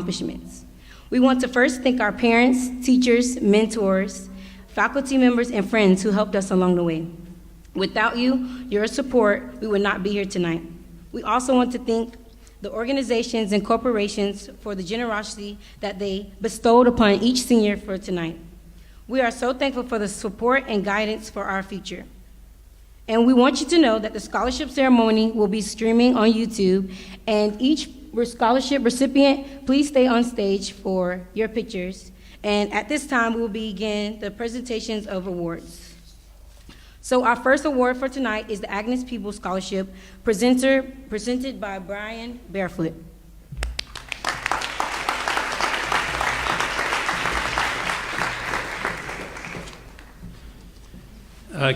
accomplishments. We want to first thank our parents, teachers, mentors, faculty members, and friends who helped us along the way. Without you, your support, we would not be here tonight. We also want to thank the organizations and corporations for the generosity that they bestowed upon each senior for tonight. We are so thankful for the support and guidance for our future. And we want you to know that the scholarship ceremony will be streaming on YouTube, and each scholarship recipient, please stay on stage for your pictures. And at this time, we will begin the presentations of awards. So our first award for tonight is the Agnes Peebles Scholarship, presented by Brian Barefoot.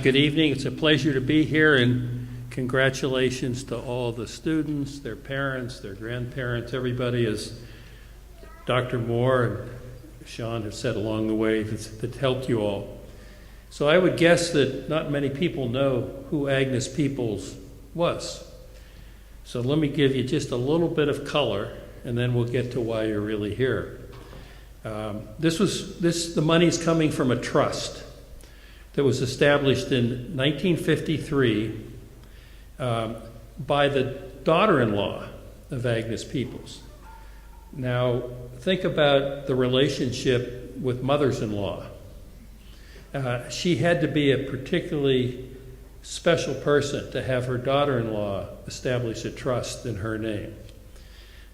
Good evening. It's a pleasure to be here, and congratulations to all the students, their parents, their grandparents, everybody, as Dr. Moore and Sean have said along the way that helped you all. So I would guess that not many people know who Agnes Peebles was. So let me give you just a little bit of color, and then we'll get to why you're really here. The money's coming from a trust that was established in 1953 by the daughter-in-law of Agnes Peebles. Now, think about the relationship with mothers-in-law. She had to be a particularly special person to have her daughter-in-law establish a trust in her name.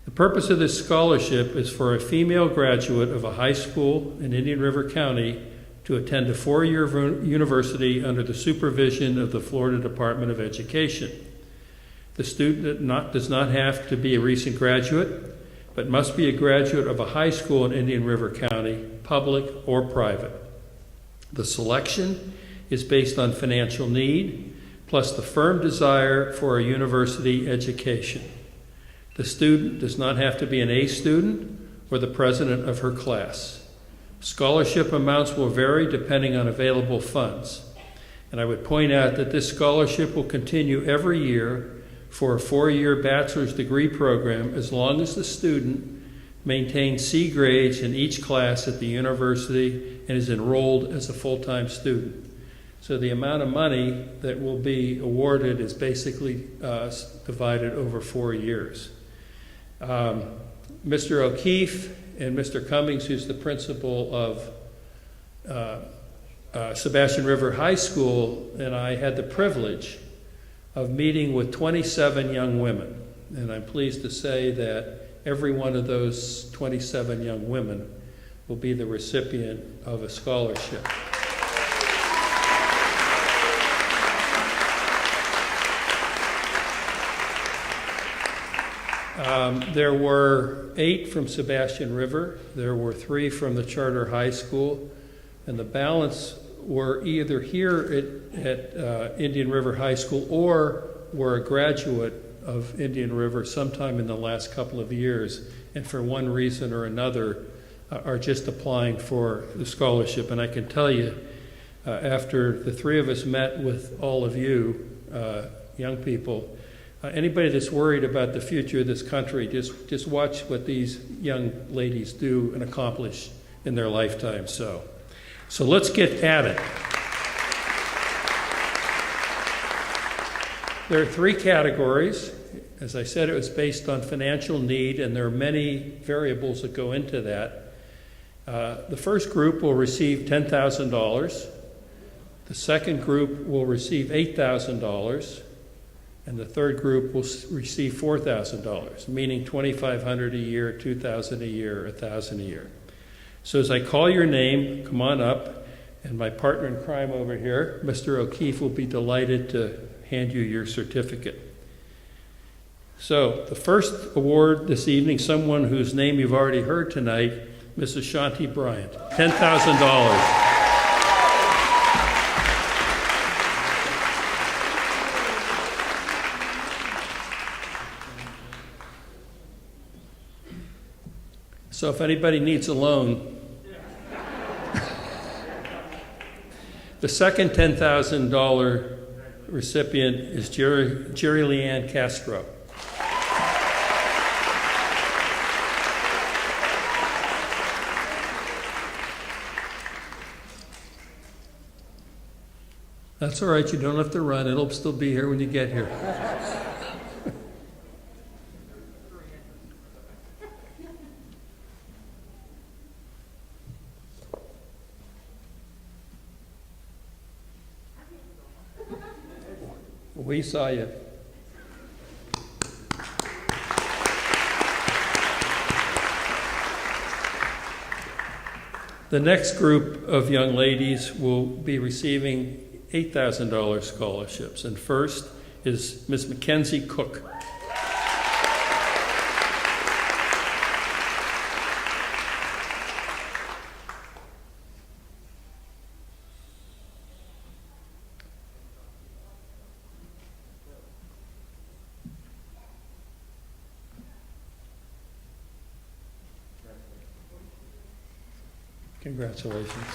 The purpose of this scholarship is for a female graduate of a high school in Indian River County to attend a 4-year university under the supervision of the Florida Department of Education. The student does not have to be a recent graduate, but must be a graduate of a high school in Indian River County, public or private. The selection is based on financial need, plus the firm desire for a university education. The student does not have to be an A student or the president of her class. Scholarship amounts will vary depending on available funds. And I would point out that this scholarship will continue every year for a 4-year bachelor's degree program as long as the student maintains C grades in each class at the university and is enrolled as a full-time student. So the amount of money that will be awarded is basically divided over 4 years. Mr. O'Keefe and Mr. Cummings, who's the principal of Sebastian River High School, and I had the privilege of meeting with 27 young women. And I'm pleased to say that every one of those 27 young women will be the recipient of a scholarship. There were 8 from Sebastian River, there were 3 from the Charter High School, and the balance were either here at Indian River High School or were a graduate of Indian River sometime in the last couple of years, and for one reason or another are just applying for the scholarship. And I can tell you, after the 3 of us met with all of you, young people, anybody that's worried about the future of this country, just watch what these young ladies do and accomplish in their lifetime. So let's get at it. There are 3 categories. As I said, it was based on financial need, and there are many variables that go into that. The first group will receive $10,000. The second group will receive $8,000. And the third group will receive $4,000, meaning $2,500 a year, $2,000 a year, $1,000 a year. So as I call your name, come on up, and my partner in crime over here, Mr. O'Keefe, will be delighted to hand you your certificate. So the first award this evening, someone whose name you've already heard tonight, Mrs. Shanti Bryant, $10,000. So if anybody needs a loan, the second $10,000 recipient is Jerry Leanne Castro. That's all right, you don't have to run. It'll still be here when you get here. We saw you. The next group of young ladies will be receiving $8,000 scholarships. And first is Ms. Mackenzie Cook. Congratulations.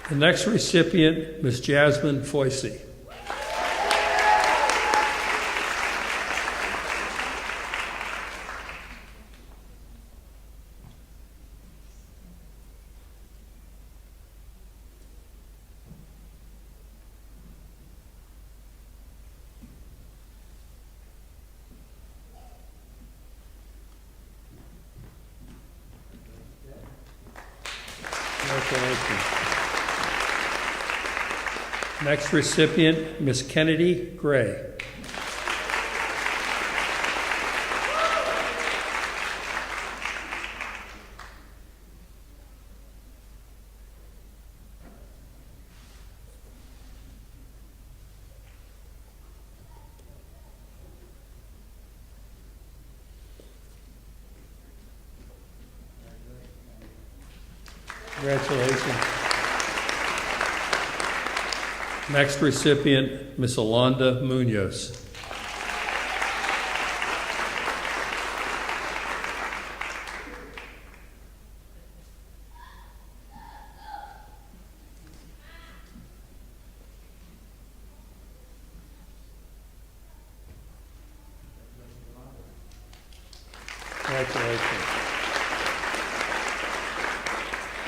The next recipient, Ms. Jasmine Foisey. Congratulations. Next recipient, Ms. Kennedy Gray. Congratulations. Next recipient, Ms. Alonda Munoz. Congratulations.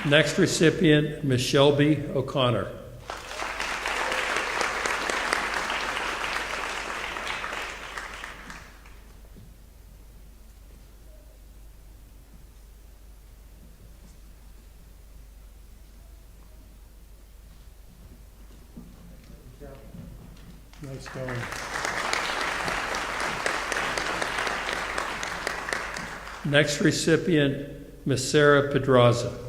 Next recipient, Ms. Shelby O'Connor. Nice going. Next recipient, Ms. Sarah Pedraza.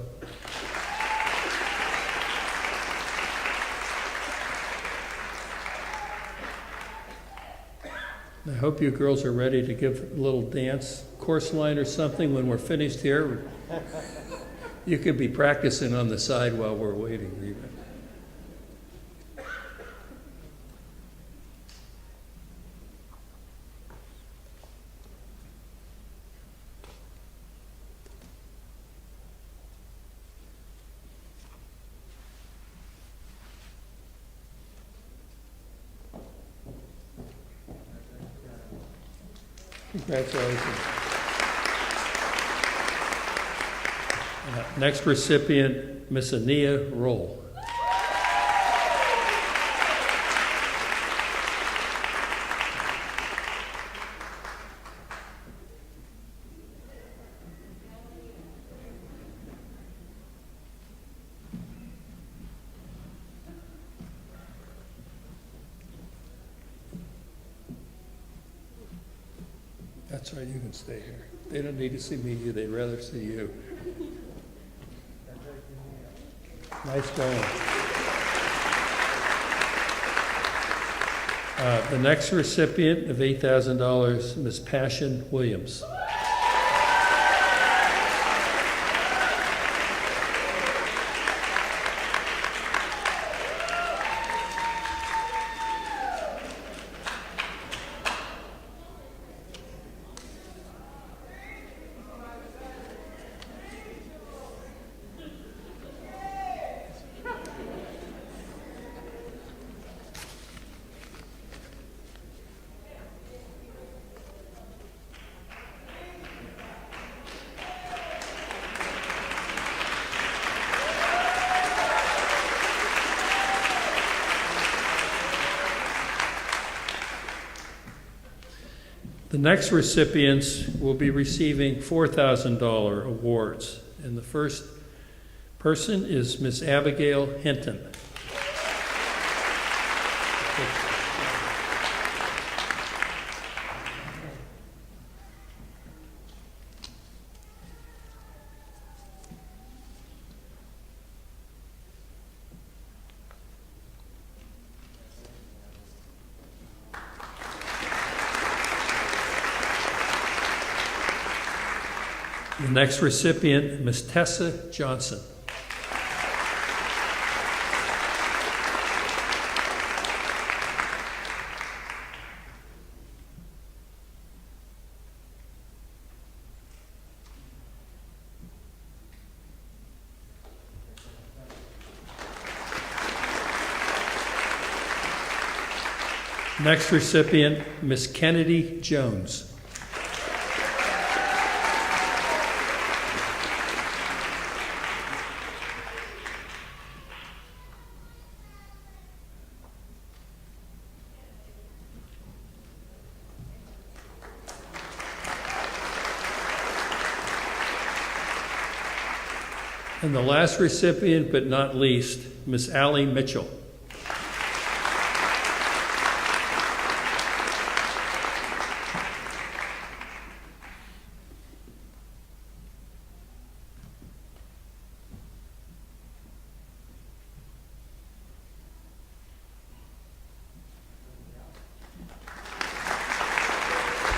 I hope you girls are ready to give a little dance course line or something when we're finished here. You could be practicing on the side while we're waiting even. Congratulations. Next recipient, Miss Ania Roll. That's right, you can stay here. They don't need to see me, they'd rather see you. Nice going. The next recipient of $8,000, Ms. Passion Williams. The next recipients will be receiving $4,000 awards, and the first person is Miss Abigail Hinton. The next recipient, Miss Tessa Johnson. Next recipient, Miss Kennedy Jones. And the last recipient, but not least, Miss Allie Mitchell.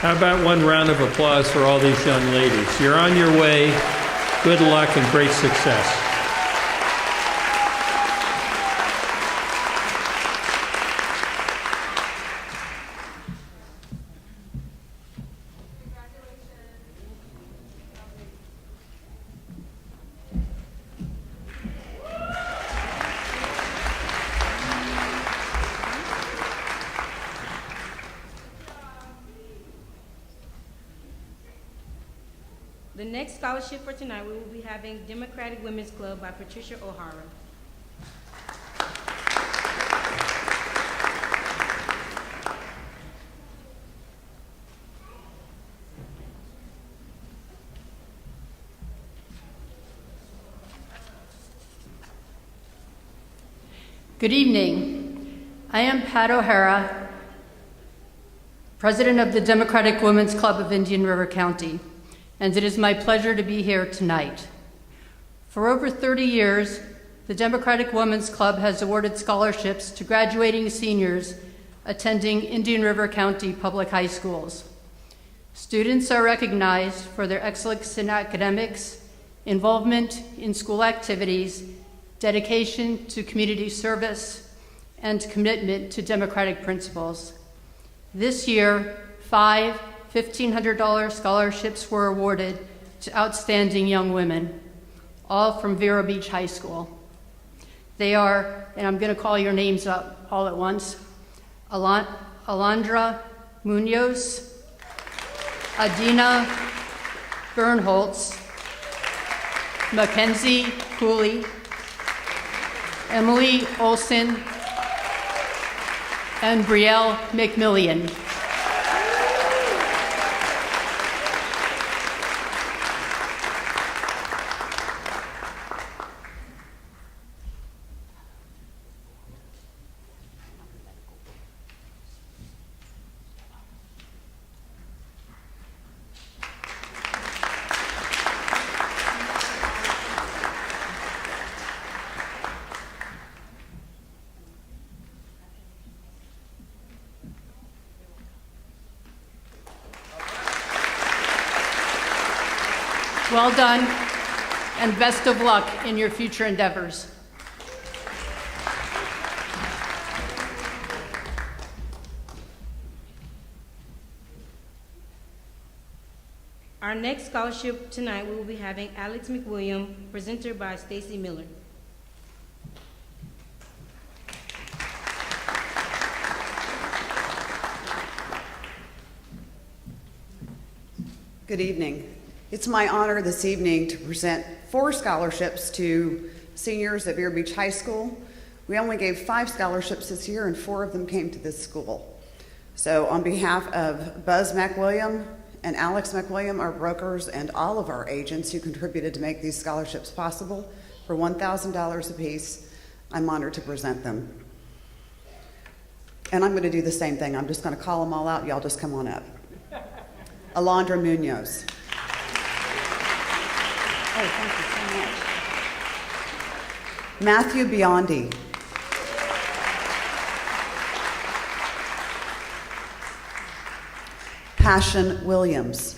How about one round of applause for all these young ladies? You're on your way. Good luck and great success. The next scholarship for tonight, we will be having Democratic Women's Club by Patricia O'Hara. Good evening. I am Pat O'Hara, President of the Democratic Women's Club of Indian River County, and it is my pleasure to be here tonight. For over 30 years, the Democratic Women's Club has awarded scholarships to graduating seniors attending Indian River County public high schools. Students are recognized for their excellence in academics, involvement in school activities, dedication to community service, and commitment to democratic principles. This year, 5 $1,500 scholarships were awarded to outstanding young women, all from Vero Beach High School. They are, and I'm going to call your names up all at once, Alondra Munoz, Adina Bernholtz, Mackenzie Cooley, Emily Olson, and Brielle McMillian. Well done, and best of luck in your future endeavors. Our next scholarship tonight, we will be having Alex McWilliam, presented by Stacy Miller. Good evening. It's my honor this evening to present 4 scholarships to seniors at Vero Beach High School. We only gave 5 scholarships this year, and 4 of them came to this school. So on behalf of Buzz McWilliam and Alex McWilliam, our brokers, and all of our agents who contributed to make these scholarships possible, for $1,000 apiece, I'm honored to present them. And I'm going to do the same thing. I'm just going to call them all out. Y'all just come on up. Alondra Munoz. Oh, thank you so much. Matthew Biondi. Passion Williams.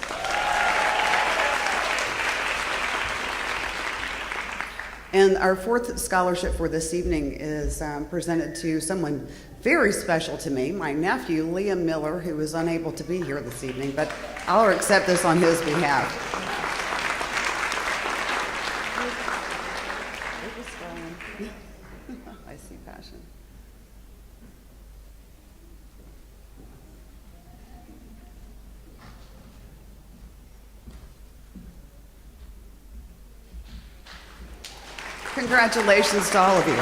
And our fourth scholarship for this evening is presented to someone very special to me, my nephew, Liam Miller, who is unable to be here this evening, but I'll accept this on his behalf. I see passion. Congratulations to all of you.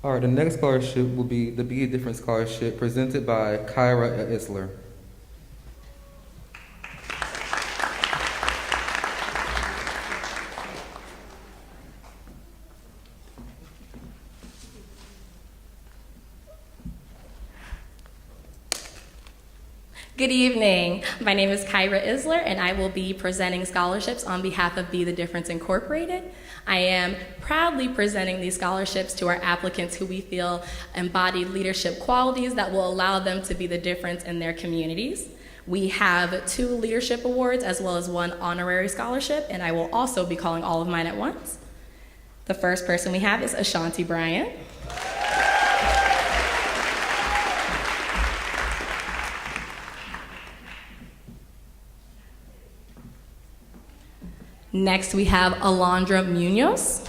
All right, the next scholarship will be the Be a Difference Scholarship presented by Kyra Isler. Good evening. My name is Kyra Isler, and I will be presenting scholarships on behalf of Be the Difference Incorporated. I am proudly presenting these scholarships to our applicants who we feel embody leadership qualities that will allow them to be the difference in their communities. We have 2 leadership awards as well as 1 honorary scholarship, and I will also be calling all of mine at once. The first person we have is Ashanti Bryant. Next, we have Alondra Munoz.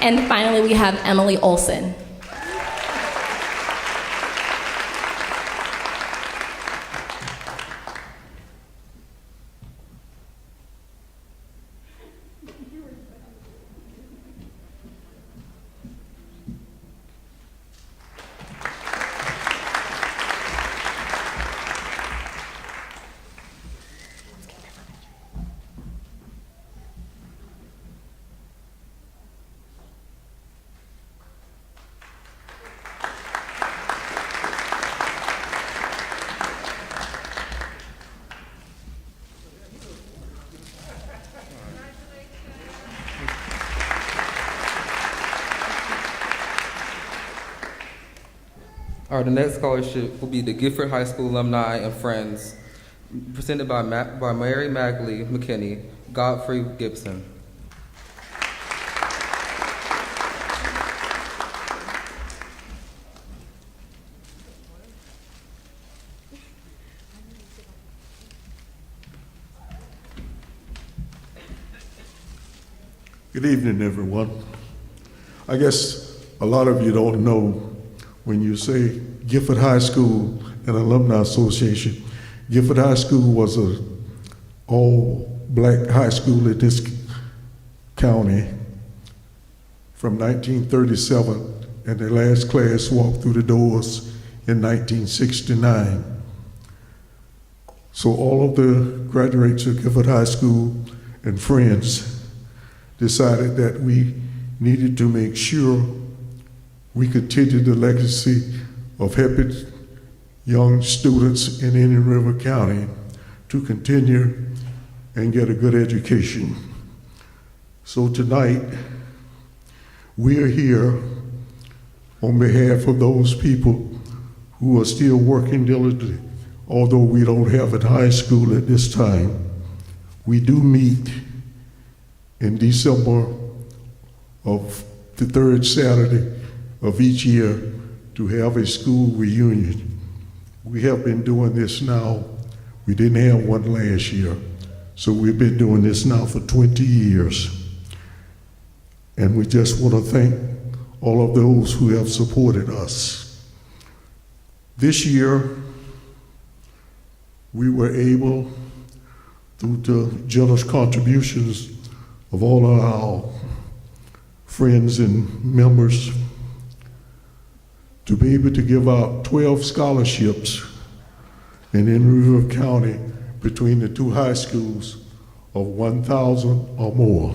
And finally, we have Emily Olson. All right, the next scholarship will be the Gifford High School Alumni and Friends, presented by Mary Magley McKinney, Godfrey Gibson. Good evening, everyone. I guess a lot of you don't know when you say Gifford High School and Alumni Association. Gifford High School was an all-black high school in this county from 1937, and the last class walked through the doors in 1969. So all of the graduates of Gifford High School and Friends decided that we needed to make sure we continue the legacy of helping young students in Indian River County to continue and get a good education. So tonight, we are here on behalf of those people who are still working diligently although we don't have it high school at this time, we do meet in December of the third Saturday of each year to have a school reunion. We have been doing this now. We didn't have one last year, so we've been doing this now for 20 years. And we just want to thank all of those who have supported us. This year, we were able, through the generous contributions of all of our friends and members, to be able to give out 12 scholarships in River County between the two high schools of 1,000 or more.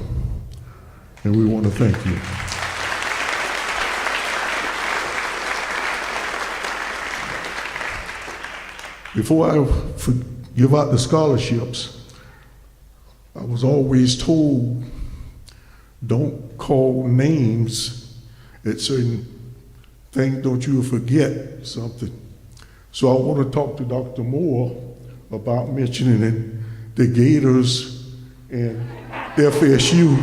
And we want to thank you. Before I give out the scholarships, I was always told, don't call names at certain things, don't you forget something. So I want to talk to Dr. Moore about mentioning the Gators and FSU.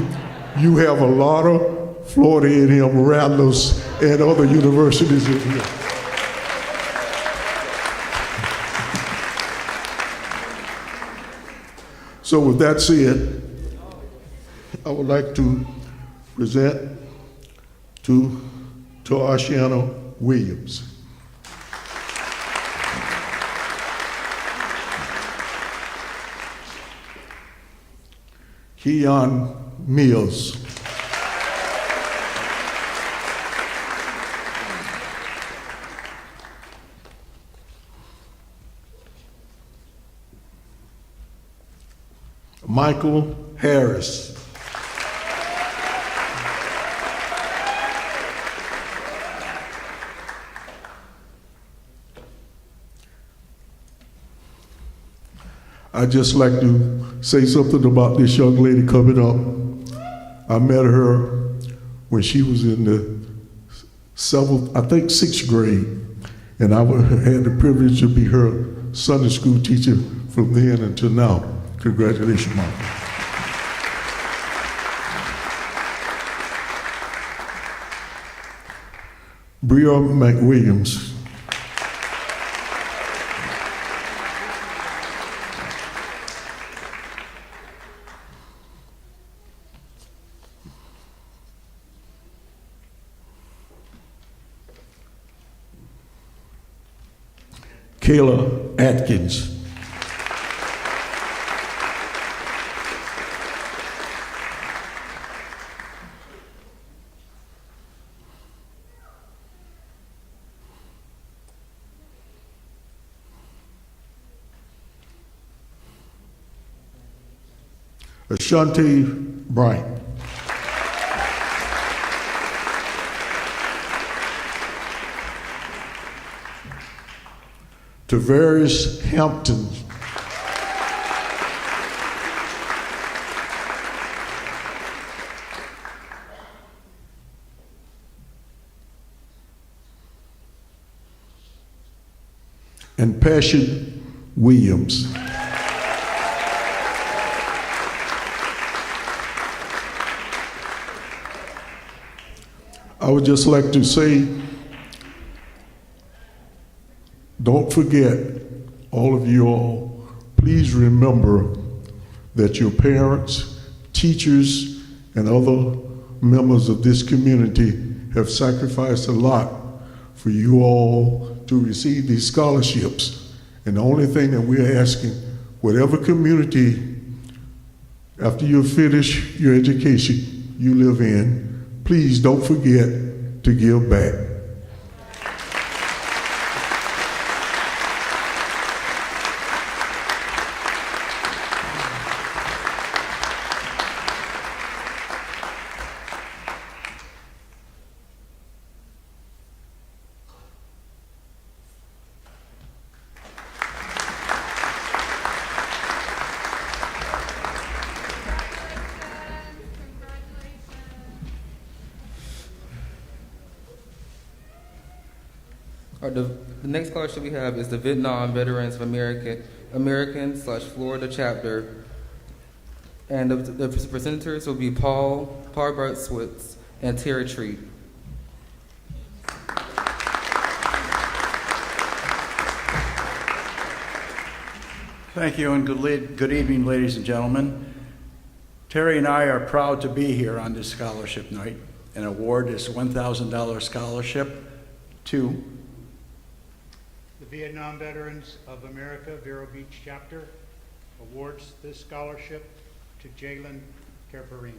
You have a lot of Florida A&M Rattlers and other universities in here. So with that said, I would like to present to Ashiana Williams. Keon Mills. Michael Harris. I'd just like to say something about this young lady coming up. I met her when she was in the sixth grade, and I had the privilege to be her Sunday school teacher from then until now. Congratulations, Mom. Bria McWilliams. Kayla Atkins. Ashante Bryant. Tavares Hampton. And Passion Williams. I would just like to say, don't forget, all of you all, please remember that your parents, teachers, and other members of this community have sacrificed a lot for you all to receive these scholarships. And the only thing that we're asking, whatever community, after you finish your education you live in, please don't forget to give back. The next scholarship we have is the Vietnam Veterans of American/Florida chapter. And the presenters will be Paul Bartswitz and Terry Treat. Thank you, and good evening, ladies and gentlemen. Terry and I are proud to be here on this scholarship night and award this $1,000 scholarship to the Vietnam Veterans of America Vero Beach chapter awards this scholarship to Jalen Kerperin.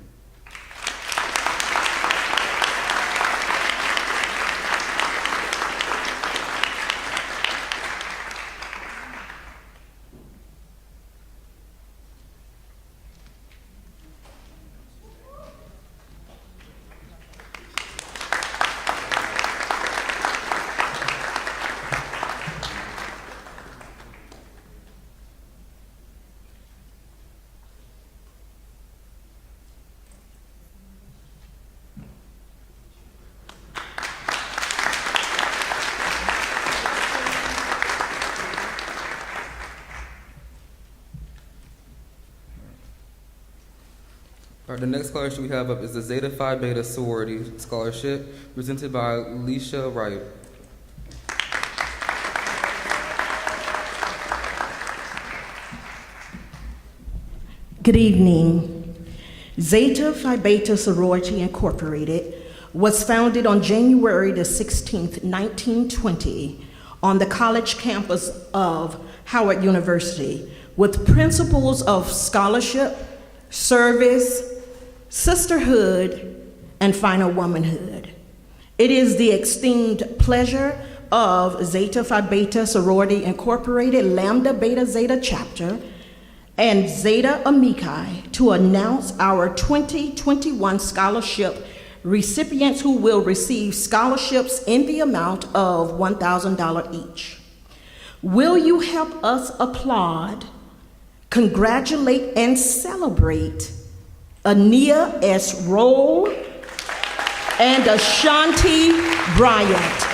All right, the next scholarship we have up is the Zeta Phi Beta Sorority Scholarship, presented by Leisha Wright. Good evening. Zeta Phi Beta Sorority Incorporated was founded on January the 16th, 1920, on the college campus of Howard University, with principles of scholarship, service, sisterhood, and final womanhood. It is the esteemed pleasure of Zeta Phi Beta Sorority Incorporated Lambda Beta Zeta Chapter and Zeta Amici to announce our 2021 scholarship recipients who will receive scholarships in the amount of $1,000 each. Will you help us applaud, congratulate, and celebrate Ania S. Roll and Ashanti Bryant?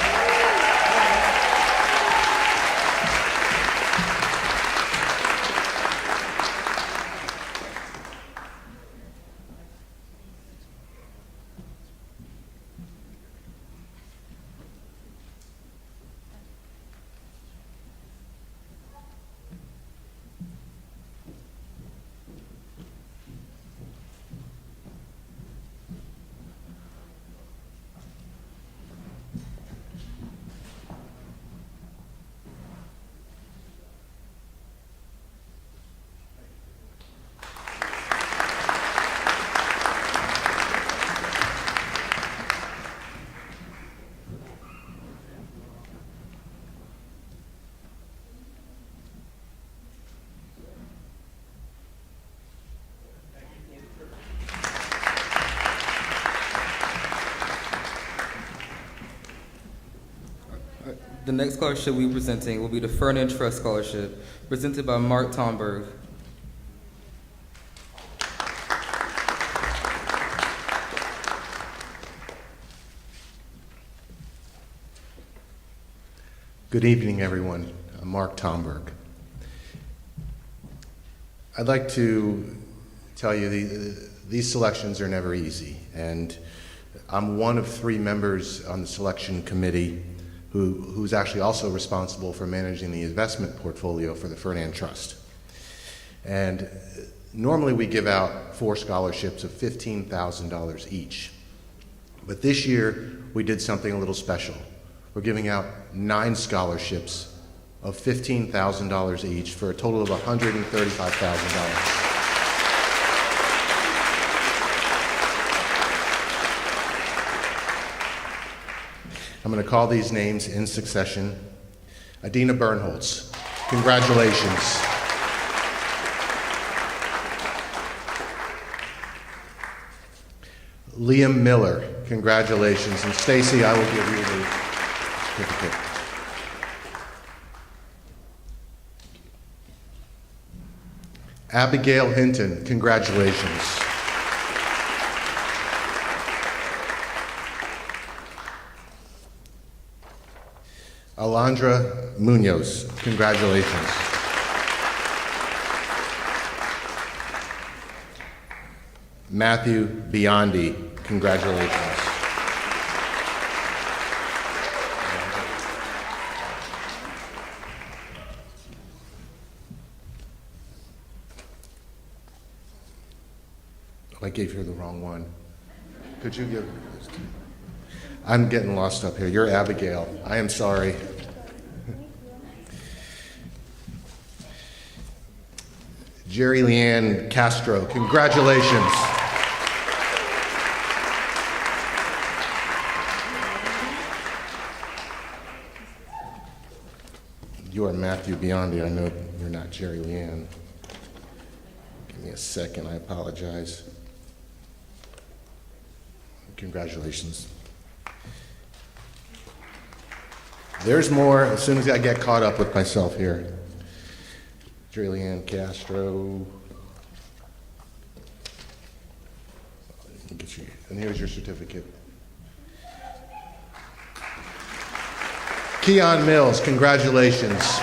The next scholarship we're presenting will be the Fernand Trust Scholarship, presented by Mark Tomberg. Good evening, everyone. I'm Mark Tomberg. I'd like to tell you these selections are never easy, and I'm one of 3 members on the selection committee who's actually also responsible for managing the investment portfolio for the Fernand Trust. And normally we give out 4 scholarships of $15,000 each. But this year we did something a little special. We're giving out 9 scholarships of $15,000 each for a total of $135,000. I'm going to call these names in succession. Adina Bernholtz, congratulations. Liam Miller, congratulations. And Stacy, I will give you the certificate. Abigail Hinton, congratulations. Alondra Munoz, congratulations. Matthew Biondi, congratulations. I gave her the wrong one. Could you give this to me? I'm getting lost up here. You're Abigail. I am sorry. Jerry Leanne Castro, congratulations. You are Matthew Biondi. I know you're not Jerry Leanne. Give me a second. I apologize. Congratulations. There's more as soon as I get caught up with myself here. Jerry Leanne Castro. And here's your certificate. Keon Mills, congratulations.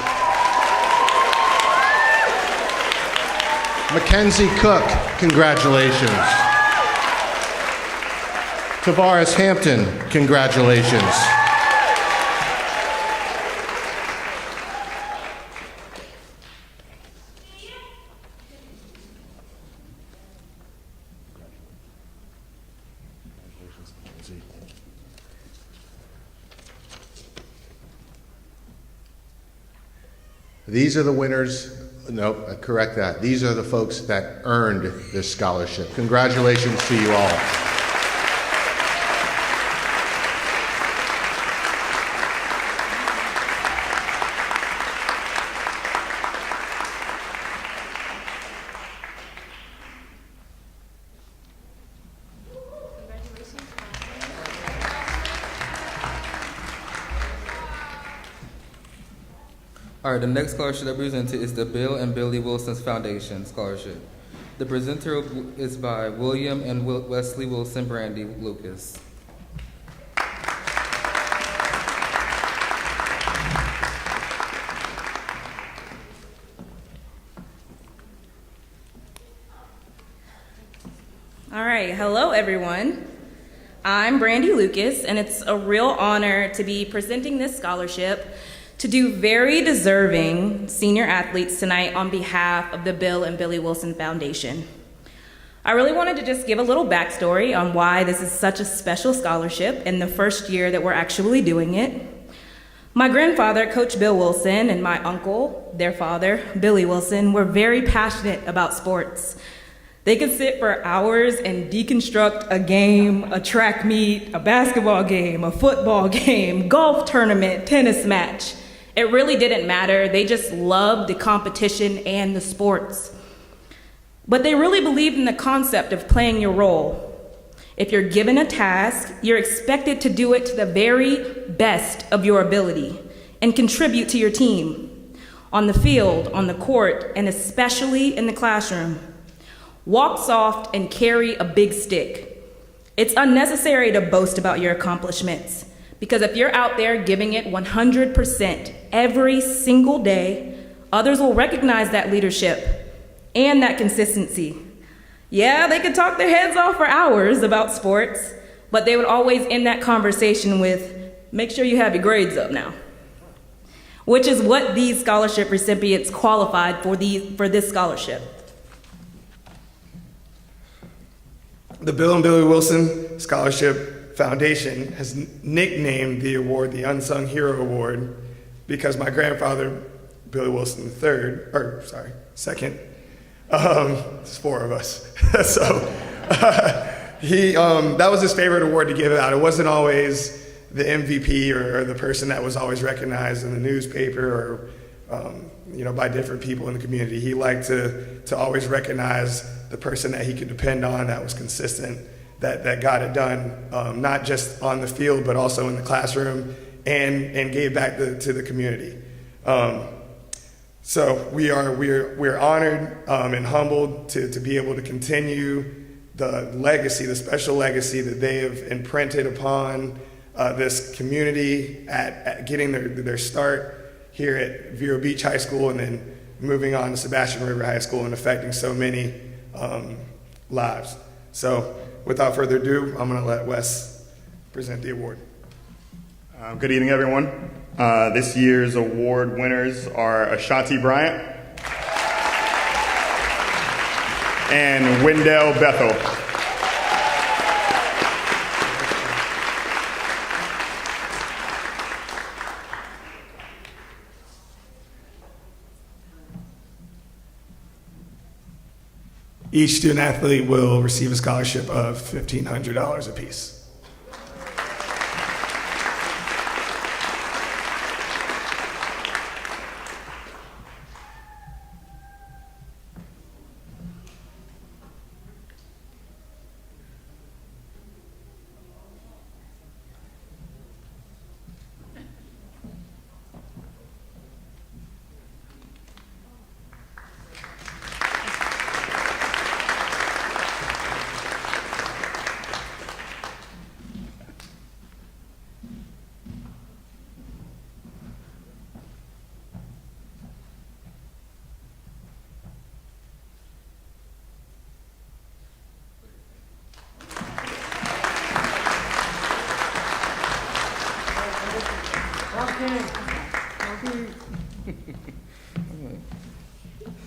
Mackenzie Cook, congratulations. Tavares Hampton, congratulations. These are the winners. No, correct that. These are the folks that earned this scholarship. Congratulations to you all. All right, the next scholarship that presented is the Bill and Billy Wilson Foundation Scholarship. The presenter is by William and Wesley Wilson Brandy Lucas. All right, hello everyone. I'm Brandy Lucas, and it's a real honor to be presenting this scholarship to do very deserving senior athletes tonight on behalf of the Bill and Billy Wilson Foundation. I really wanted to just give a little backstory on why this is such a special scholarship in the first year that we're actually doing it. My grandfather, Coach Bill Wilson, and my uncle, their father, Billy Wilson, were very passionate about sports. They could sit for hours and deconstruct a game, a track meet, a basketball game, a football game, golf tournament, tennis match. It really didn't matter. They just loved the competition and the sports. But they really believed in the concept of playing your role. If you're given a task, you're expected to do it to the very best of your ability and contribute to your team, on the field, on the court, and especially in the classroom. Walk soft and carry a big stick. It's unnecessary to boast about your accomplishments, because if you're out there giving it 100% every single day, others will recognize that leadership and that consistency. Yeah, they could talk their heads off for hours about sports, but they would always end that conversation with, make sure you have your grades up now. Which is what these scholarship recipients qualified for this scholarship. The Bill and Billy Wilson Scholarship Foundation has nicknamed the award the Unsung Hero Award because my grandfather, Billy Wilson second, there's four of us. So that was his favorite award to give out. It wasn't always the MVP or the person that was always recognized in the newspaper or by different people in the community. He liked to always recognize the person that he could depend on, that was consistent, that got it done, not just on the field, but also in the classroom, and gave back to the community. So we're honored and humbled to be able to continue the legacy, the special legacy that they have imprinted upon this community at getting their start here at Vero Beach High School and then moving on to Sebastian River High School and affecting so many lives. So without further ado, I'm going to let Wes present the award. Good evening, everyone. This year's award winners are Ashanti Bryant and Wendell Bethel. Each student athlete will receive a scholarship of $1,500 apiece.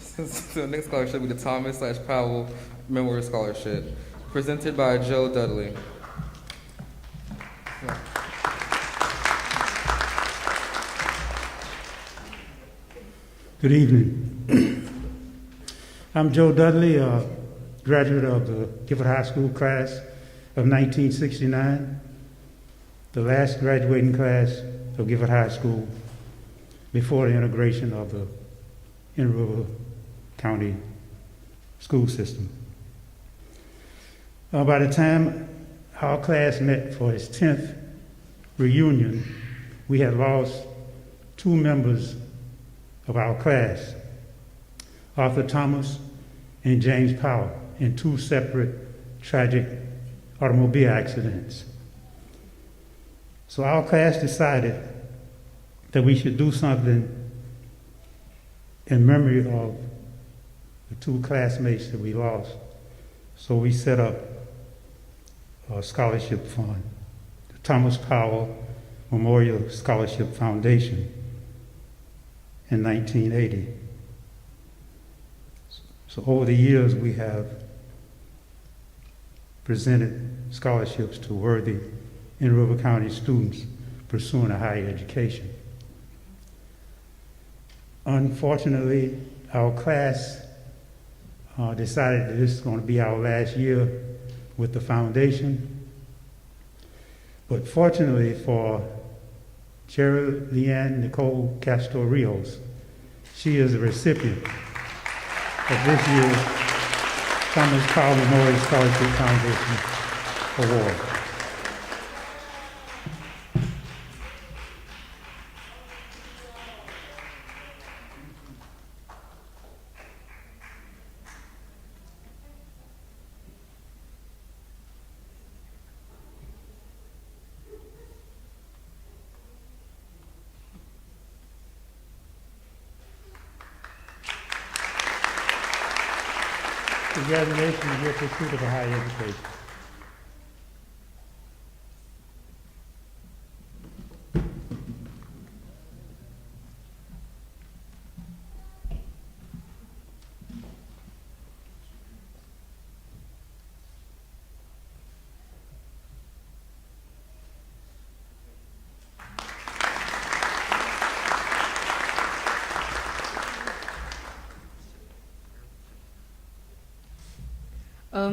So the next scholarship will be the Thomas/Powell Memorial Scholarship, presented by Joe Dudley. Good evening. I'm Joe Dudley, a graduate of the Gifford High School class of 1969, the last graduating class of Gifford High School before the integration of the Inner River County school system. By the time our class met for its 10th reunion, we had lost 2 members of our class, Arthur Thomas and James Powell, in 2 separate tragic automobile accidents. So our class decided that we should do something in memory of the 2 classmates that we lost. So we set up a scholarship fund, the Thomas Powell Memorial Scholarship Foundation, in 1980. So over the years, we have presented scholarships to worthy Inner River County students pursuing a higher education. Unfortunately, our class decided that this is going to be our last year with the foundation. But fortunately for Jerry Leanne Nicole Castro Rios, she is a recipient of this year's Thomas Powell Memorial Scholarship Foundation Award. Congratulations on your pursuit of a higher education.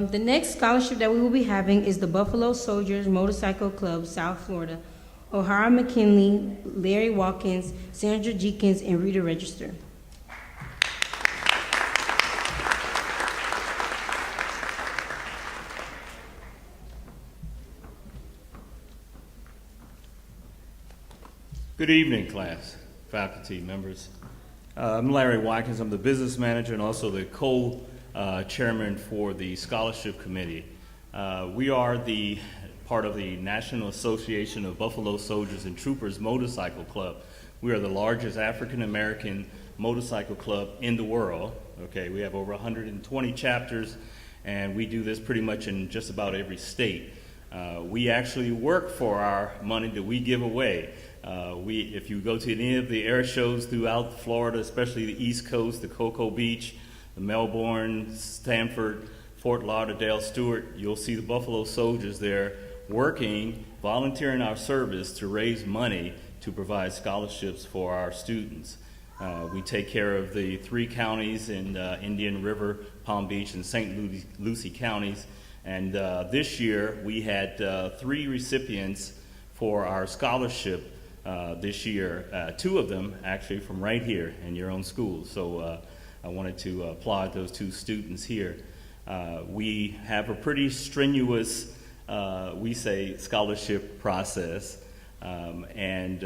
The next scholarship that we will be having is the Buffalo Soldiers Motorcycle Club, South Florida. O'Hara McKinley, Larry Watkins, Sandra Jenkins, and Rita Register. Good evening, class, faculty, members. I'm Larry Watkins. I'm the business manager and also the chairman for the scholarship committee. We are the part of the National Association of Buffalo Soldiers and Troopers Motorcycle Club. We are the largest African American motorcycle club in the world. Okay, we have over 120 chapters, and we do this pretty much in just about every state. We actually work for our money that we give away. If you go to any of the air shows throughout Florida, especially the East Coast, the Cocoa Beach, the Melbourne, Stanford, Fort Lauderdale, Stewart, you'll see the Buffalo Soldiers there working, volunteering our service to raise money to provide scholarships for our students. We take care of the 3 counties in Indian River, Palm Beach, and St. Lucie counties. And this year we had 3 recipients for our scholarship this year, 2 of them actually from right here in your own school. So I wanted to applaud those 2 students here. We have a pretty strenuous, we say, scholarship process. And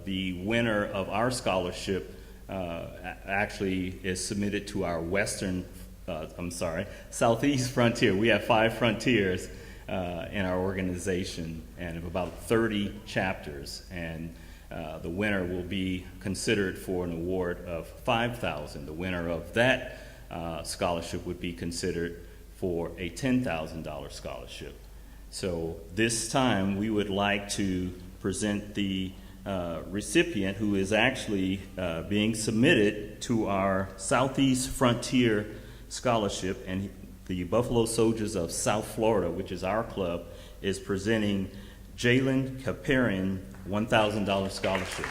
the winner of our scholarship actually is submitted to our Southeast Frontier. We have 5 frontiers in our organization and of about 30 chapters. And the winner will be considered for an award of $5,000. The winner of that scholarship would be considered for a $10,000 scholarship. So this time we would like to present the recipient who is actually being submitted to our Southeast Frontier Scholarship, and the Buffalo Soldiers of South Florida, which is our club, is presenting Jalen Kaparian $1,000 scholarship.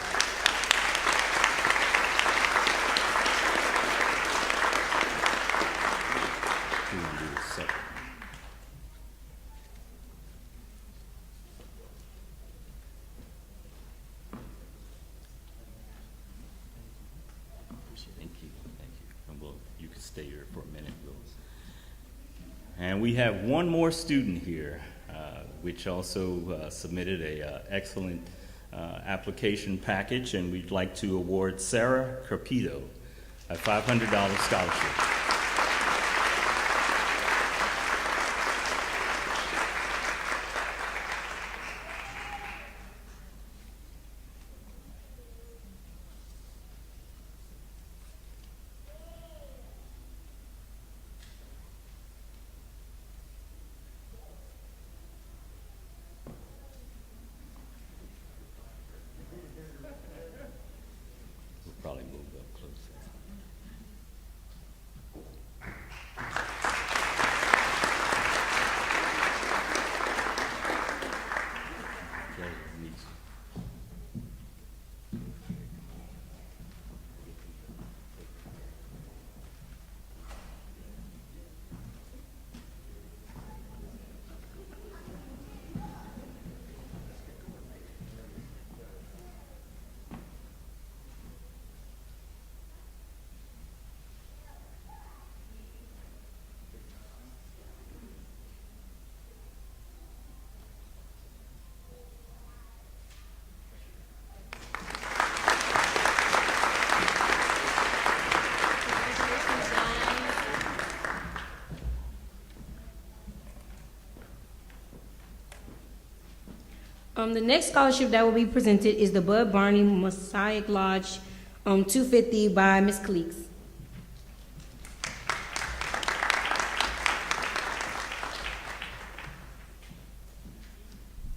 And we have one more student here, which also submitted a excellent application package, and we'd like to award Sarah Carpito a $500 scholarship. The next scholarship that will be presented is the Bud Barney Masonic Lodge 250 by Ms. Cleeks.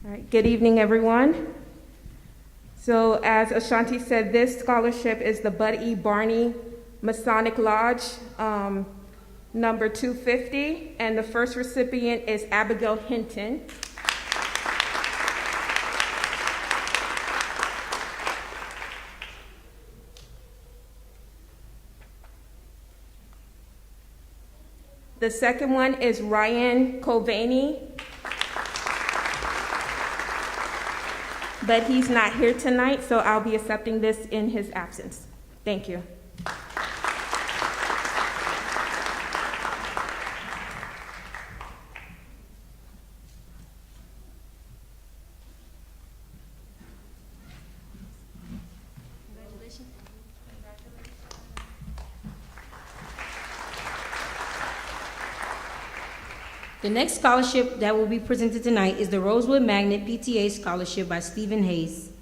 All right, good evening, everyone. So as Ashanti said, this scholarship is the Bud E. Barney Masonic Lodge number 250, and the first recipient is Abigail Hinton. The second one is Ryan Coveney, but he's not here tonight, so I'll be accepting this in his absence. Thank you. The next scholarship that will be presented tonight is the Rosewood Magnet PTA Scholarship by Stephen Hayes.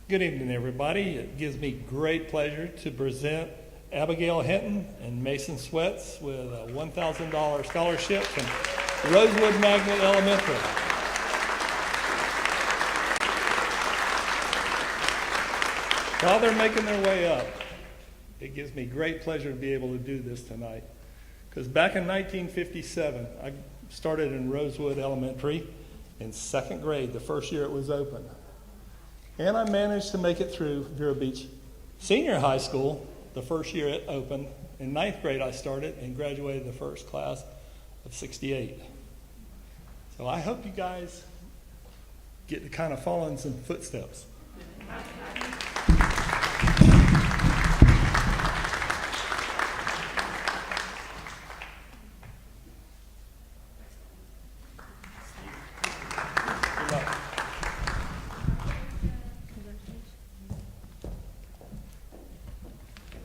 Good evening, everybody. It gives me great pleasure to present Abigail Hinton and Mason Sweats with a $1,000 scholarship from Rosewood Magnet Elementary. While they're making their way up, it gives me great pleasure to be able to do this tonight. Because back in 1957, I started in Rosewood Elementary in second grade, the first year it was open. And I managed to make it through Vero Beach Senior High School the first year it opened. In ninth grade I started and graduated the first class of 68. So I hope you guys get to kind of follow in some footsteps.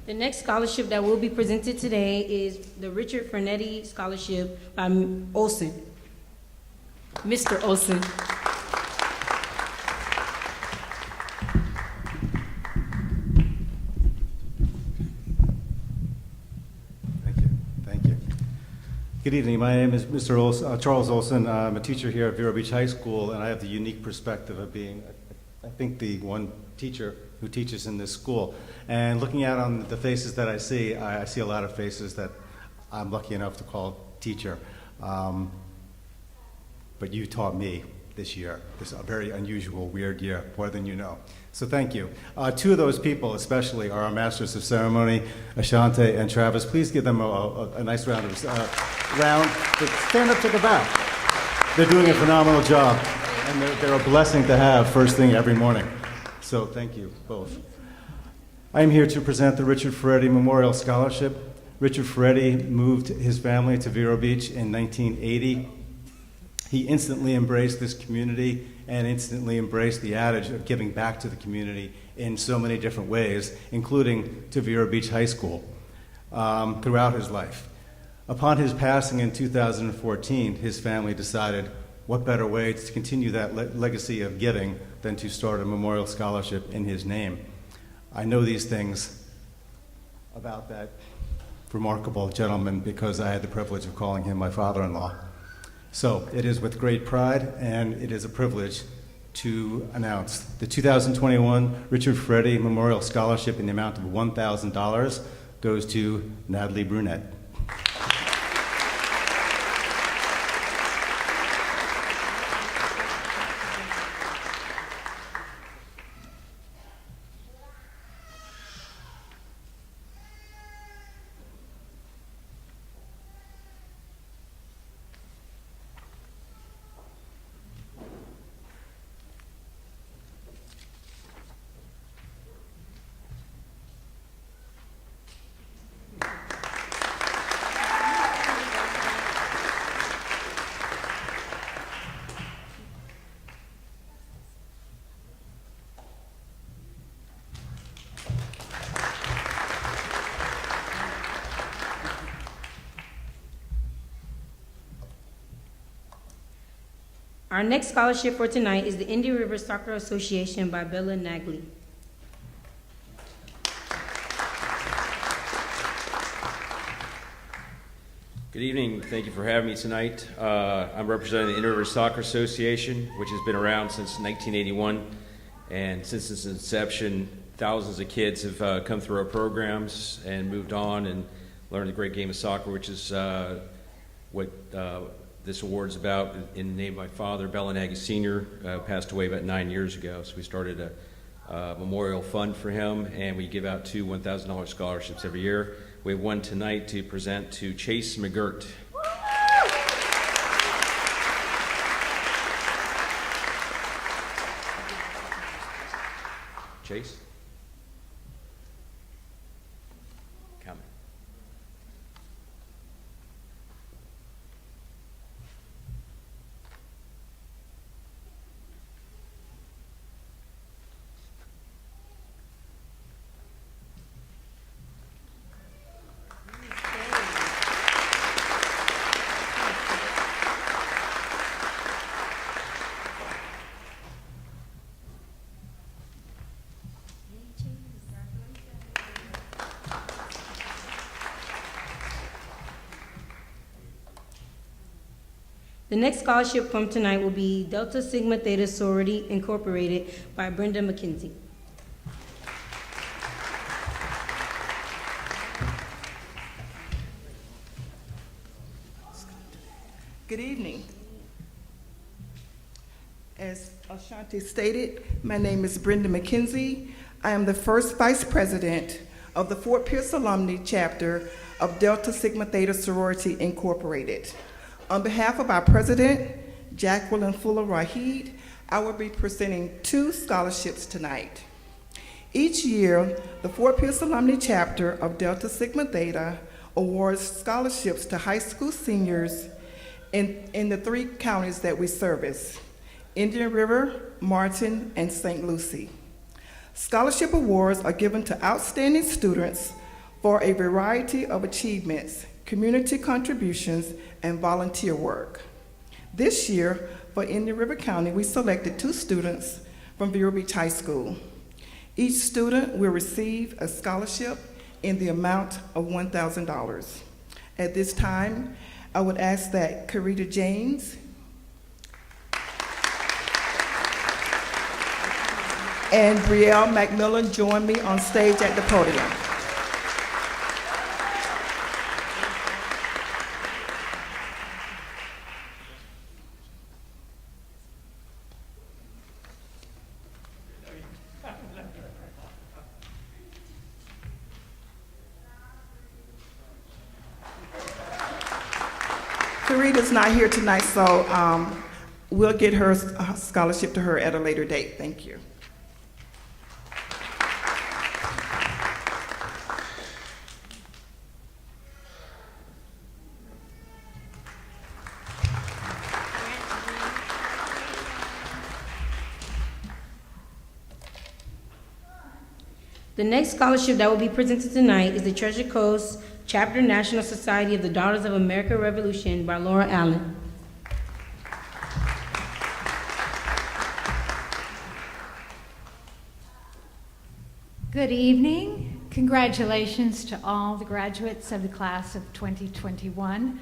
The next scholarship that will be presented today is the Richard Ferrietti Scholarship by Olson. Mr. Olson. Thank you. Good evening. My name is Mr. Charles Olson. I'm a teacher here at Vero Beach High School, and I have the unique perspective of being, I think, the one teacher who teaches in this school. And looking out on the faces that I see a lot of faces that I'm lucky enough to call teacher. But you taught me this year. This is a very unusual, weird year, more than you know. So thank you. Two of those people especially are our Masters of Ceremony, Ashante and Travis. Please give them a nice round of stand up to the back. They're doing a phenomenal job, and they're a blessing to have first thing every morning. So thank you both. I am here to present the Richard Ferrietti Memorial Scholarship. Richard Ferrietti moved his family to Vero Beach in 1980. He instantly embraced this community and instantly embraced the adage of giving back to the community in so many different ways, including to Vero Beach High School, throughout his life. Upon his passing in 2014, his family decided what better way to continue that legacy of giving than to start a memorial scholarship in his name. I know these things about that remarkable gentleman because I had the privilege of calling him my father-in-law. So it is with great pride and it is a privilege to announce the 2021 Richard Ferrietti Memorial Scholarship in the amount of $1,000 goes to Natalie Brunette. Our next scholarship for tonight is the Indian River Soccer Association by Bella Nagley. Good evening. Thank you for having me tonight. I'm representing the Indian River Soccer Association, which has been around since 1981. And since its inception, thousands of kids have come through our programs and moved on and learned the great game of soccer, which is what this award's about, in the name of my father, Bellinaghy Sr., passed away about 9 years ago. So we started a memorial fund for him, and we give out 2 $1,000 scholarships every year. We have one tonight to present to Chase McGirt. Chase? Come. The next scholarship from tonight will be Delta Sigma Theta Sorority Incorporated by Brenda McKenzie. Good evening. As Ashanti stated, my name is Brenda McKenzie. I am the first vice president of the Fort Pierce Alumni chapter of Delta Sigma Theta Sorority Incorporated. On behalf of our president, Jacqueline Fuller Rahid, I will be presenting 2 scholarships tonight. Each year, the Fort Pierce Alumni chapter of Delta Sigma Theta awards scholarships to high school seniors in the 3 counties that we service: Indian River, Martin, and St. Lucie. Scholarship awards are given to outstanding students for a variety of achievements, community contributions, and volunteer work. This year, for Indian River County, we selected 2 students from Vero Beach High School. Each student will receive a scholarship in the amount of $1,000. At this time, I would ask that Karita James and Brielle McMillan join me on stage at the podium. Karita's not here tonight, so we'll get her scholarship to her at a later date. Thank you. The next scholarship that will be presented tonight is the Treasure Coast Chapter National Society of the Daughters of America Revolution by Laura Allen. Good evening. Congratulations to all the graduates of the class of 2021.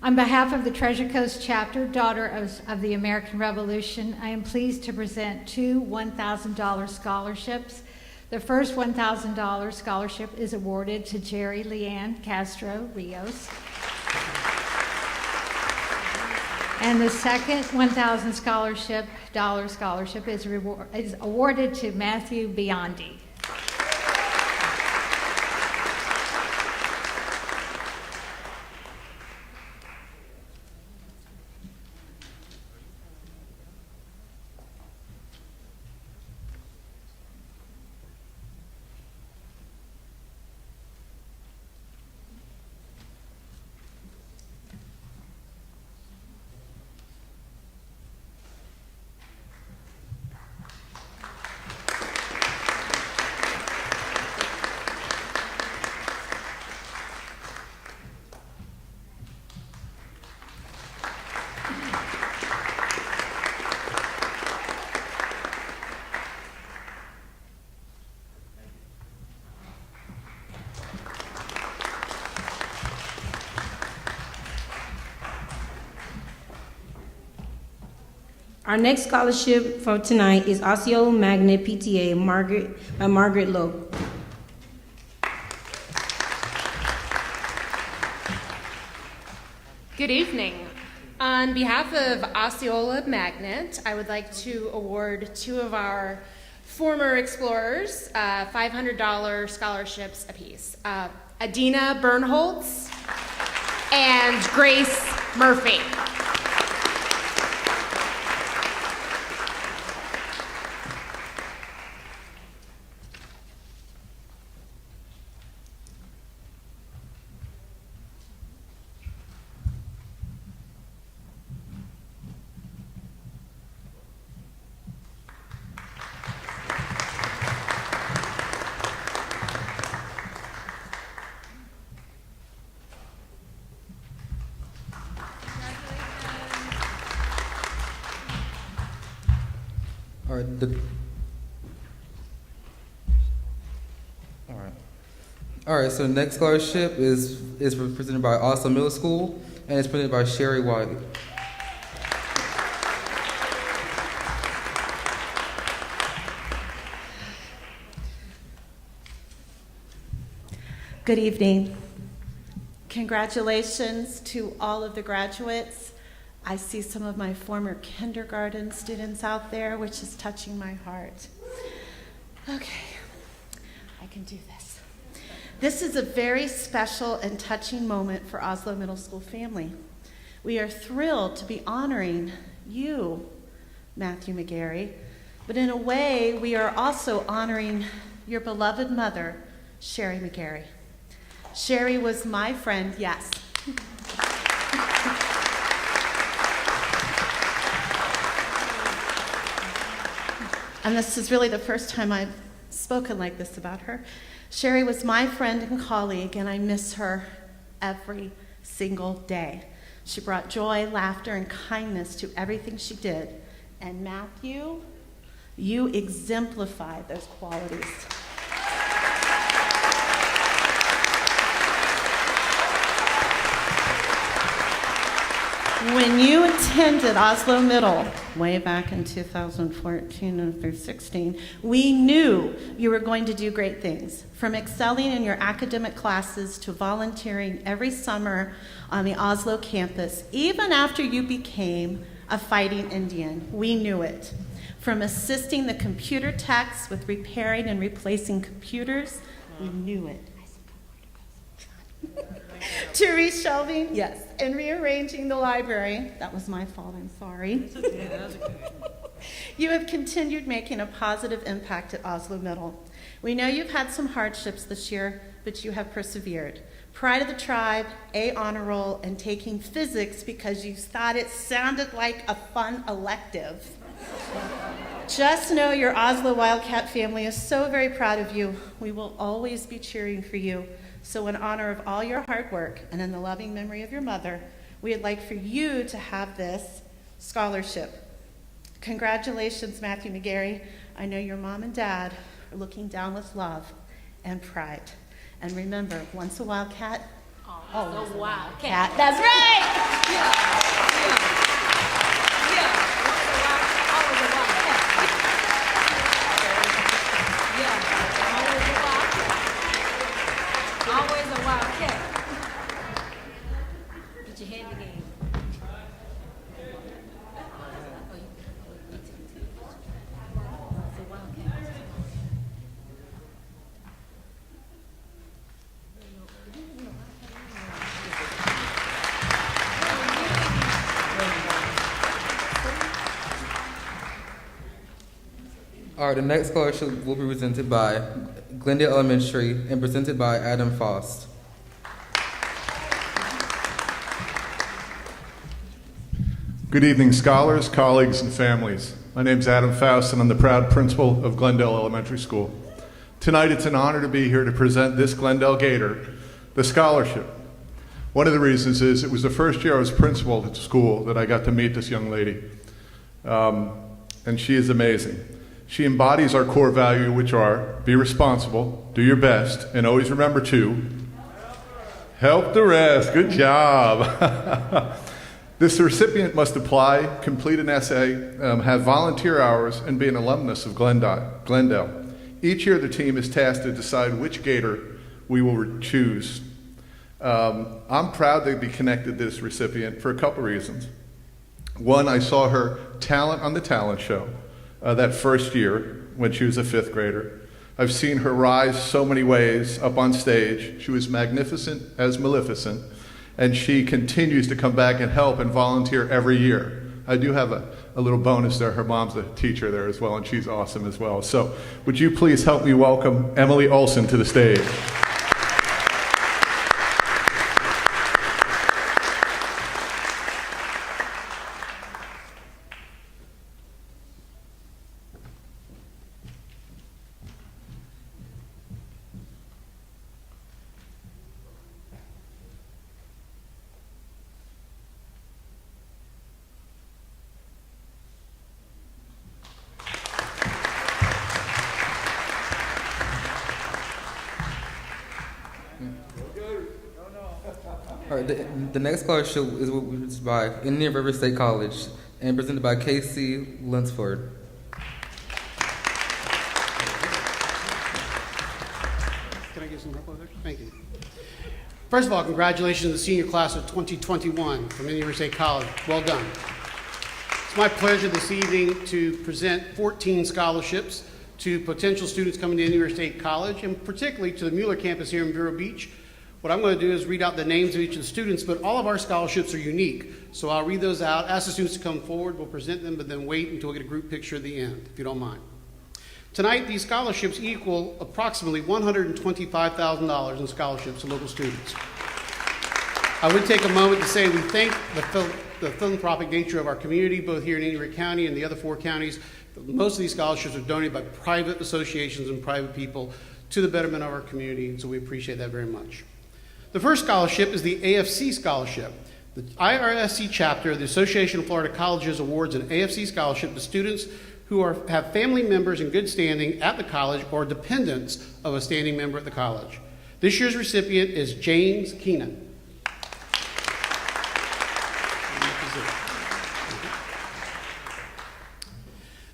On behalf of the Treasure Coast Chapter, Daughter of the American Revolution, I am pleased to present 2 $1,000 scholarships. The first $1,000 scholarship is awarded to Jerry Leanne Castro Rios. And the second $1,000 scholarship is awarded to Matthew Biondi. Our next scholarship for tonight is Osseo Magnet PTA by Margaret Lowe. Good evening. On behalf of Osceola Magnet, I would like to award 2 of our former explorers $500 scholarships apiece. Adina Bernholtz and Grace Murphy. All right, so the next scholarship is presented by Austin Middle School, and it's presented by Sherry Wiley. Good evening. Congratulations to all of the graduates. I see some of my former kindergarten students out there, which is touching my heart. Okay, I can do this. This is a very special and touching moment for Oslo Middle School family. We are thrilled to be honoring you, Matthew McGarry, but in a way, we are also honoring your beloved mother, Sherry McGarry. Sherry was my friend, yes. And this is really the first time I've spoken like this about her. Sherry was my friend and colleague, and I miss her every single day. She brought joy, laughter, and kindness to everything she did. And Matthew, you exemplify those qualities. When you attended Oslo Middle, way back in 2014 and through 16, we knew you were going to do great things, from excelling in your academic classes to volunteering every summer on the Oslo campus, even after you became a fighting Indian. We knew it. From assisting the computer techs with repairing and replacing computers, we knew it. To reshelving, yes, and rearranging the library. That was my fault, I'm sorry. That's okay, that's okay. You have continued making a positive impact at Oslo Middle. We know you've had some hardships this year, but you have persevered. Pride of the tribe, A honor roll, and taking physics because you thought it sounded like a fun elective. Just know your Oslo Wildcat family is so very proud of you. We will always be cheering for you. So in honor of all your hard work and in the loving memory of your mother, we would like for you to have this scholarship. Congratulations, Matthew McGarry. I know your mom and dad are looking down with love and pride. And remember, once a Wildcat, always a Wildcat. That's right! Yeah. Always a Wildcat. Get your head in the game. All right, the next scholarship will be presented by Glendale Elementary and presented by Adam Faust. Good evening, scholars, colleagues, and families. My name is Adam Faust, and I'm the proud principal of Glendale Elementary School. Tonight, it's an honor to be here to present this Glendale Gator the scholarship. One of the reasons is it was the first year I was principal at the school that I got to meet this young lady. And she is amazing. She embodies our core value, which are be responsible, do your best, and always remember to help the rest. Good job. This recipient must apply, complete an essay, have volunteer hours, and be an alumnus of Glendale. Each year, the team is tasked to decide which Gator we will choose. I'm proud to be connected to this recipient for a couple reasons. One, I saw her talent on the talent show that first year when she was a fifth grader. I've seen her rise so many ways up on stage. She was magnificent as Maleficent, and she continues to come back and help and volunteer every year. I do have a little bonus there. Her mom's a teacher there as well, and she's awesome as well. So would you please help me welcome Emily Olson to the stage. All right, the next scholarship is by Indian River State College and presented by Casey Lunsford. Can I get some help over there? Thank you. First of all, congratulations to the senior class of 2021 from Indiana State College. Well done. It's my pleasure this evening to present 14 scholarships to potential students coming to Indiana State College, and particularly to the Mueller campus here in Vero Beach. What I'm going to do is read out the names of each of the students, but all of our scholarships are unique. So I'll read those out, ask the students to come forward, we'll present them, but then wait until we get a group picture at the end, if you don't mind. Tonight, these scholarships equal approximately $125,000 in scholarships to local students. I would take a moment to say we thank the philanthropic nature of our community, both here in Indiana County and the other 4 counties. Most of these scholarships are donated by private associations and private people to the betterment of our community, and so we appreciate that very much. The first scholarship is the AFC Scholarship. The IRSC chapter of the Association of Florida Colleges awards an AFC scholarship to students who have family members in good standing at the college or dependents of a standing member at the college. This year's recipient is James Keenan.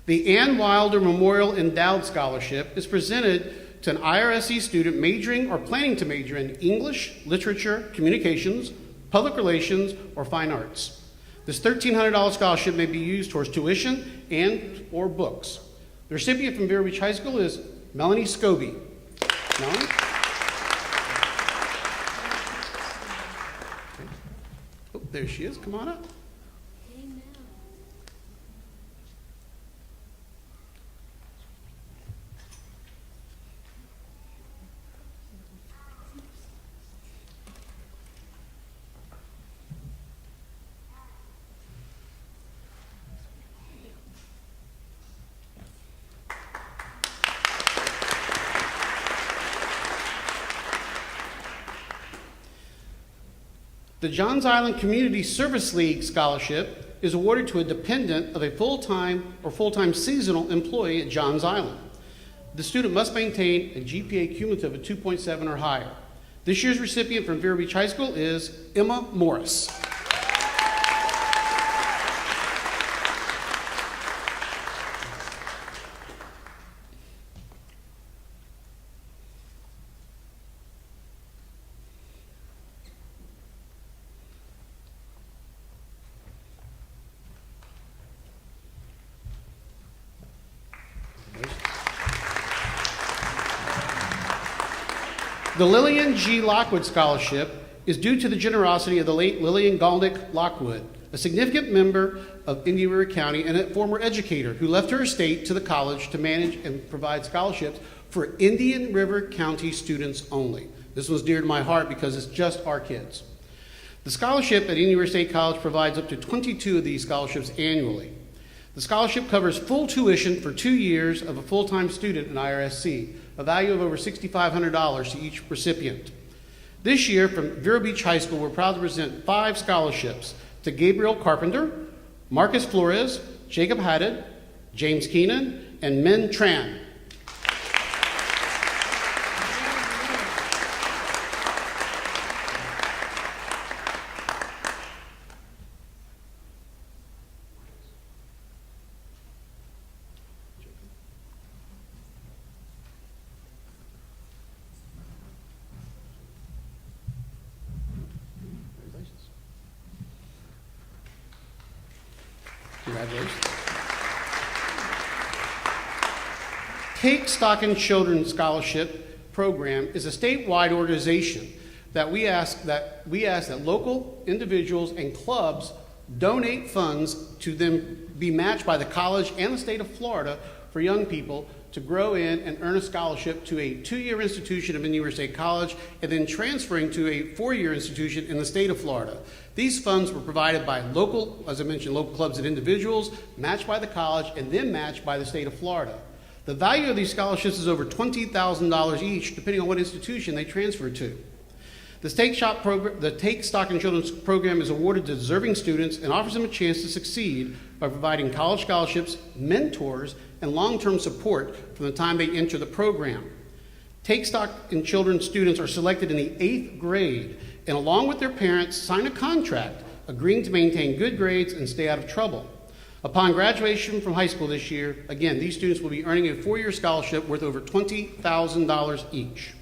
The Ann Wilder Memorial Endowed Scholarship is presented to an IRSC student majoring or planning to major in English, literature, communications, public relations, or fine arts. This $1,300 scholarship may be used towards tuition and or books. The recipient from Vero Beach High School is Melanie Scobie. Melanie? Oh, there she is. Come on up. The Johns Island Community Service League Scholarship is awarded to a dependent of a full-time or full-time seasonal employee at Johns Island. The student must maintain a GPA cumulative of 2.7 or higher. This year's recipient from Vero Beach High School is Emma Morris. The Lillian G. Lockwood Scholarship is due to the generosity of the late Lillian Galdick Lockwood, a significant member of Indian River County and a former educator who left her estate to the college to manage and provide scholarships for Indian River County students only. This was dear to my heart because it's just our kids. The scholarship at Indian River State College provides up to 22 of these scholarships annually. The scholarship covers full tuition for 2 years of a full-time student in IRSC, a value of over $6,500 to each recipient. This year, from Vero Beach High School, we're proud to present 5 scholarships to Gabriel Carpenter, Marcus Flores, Jacob Haddad, James Keenan, and Min Tran. Congratulations. Take Stock in Children Scholarship Program is a statewide organization that we ask that local individuals and clubs donate funds to them be matched by the college and the state of Florida for young people to grow in and earn a scholarship to a 2-year institution of Indiana State College and then transferring to a 4-year institution in the state of Florida. These funds were provided by local, as I mentioned, local clubs and individuals, matched by the college, and then matched by the state of Florida. The value of these scholarships is over $20,000 each, depending on what institution they transfer to. The Take Stock in Children's program is awarded to deserving students and offers them a chance to succeed by providing college scholarships, mentors, and long-term support from the time they enter the program. Take Stock in Children students are selected in the 8th grade and along with their parents sign a contract agreeing to maintain good grades and stay out of trouble. Upon graduation from high school this year, again, these students will be earning a 4-year scholarship worth over $20,000 each.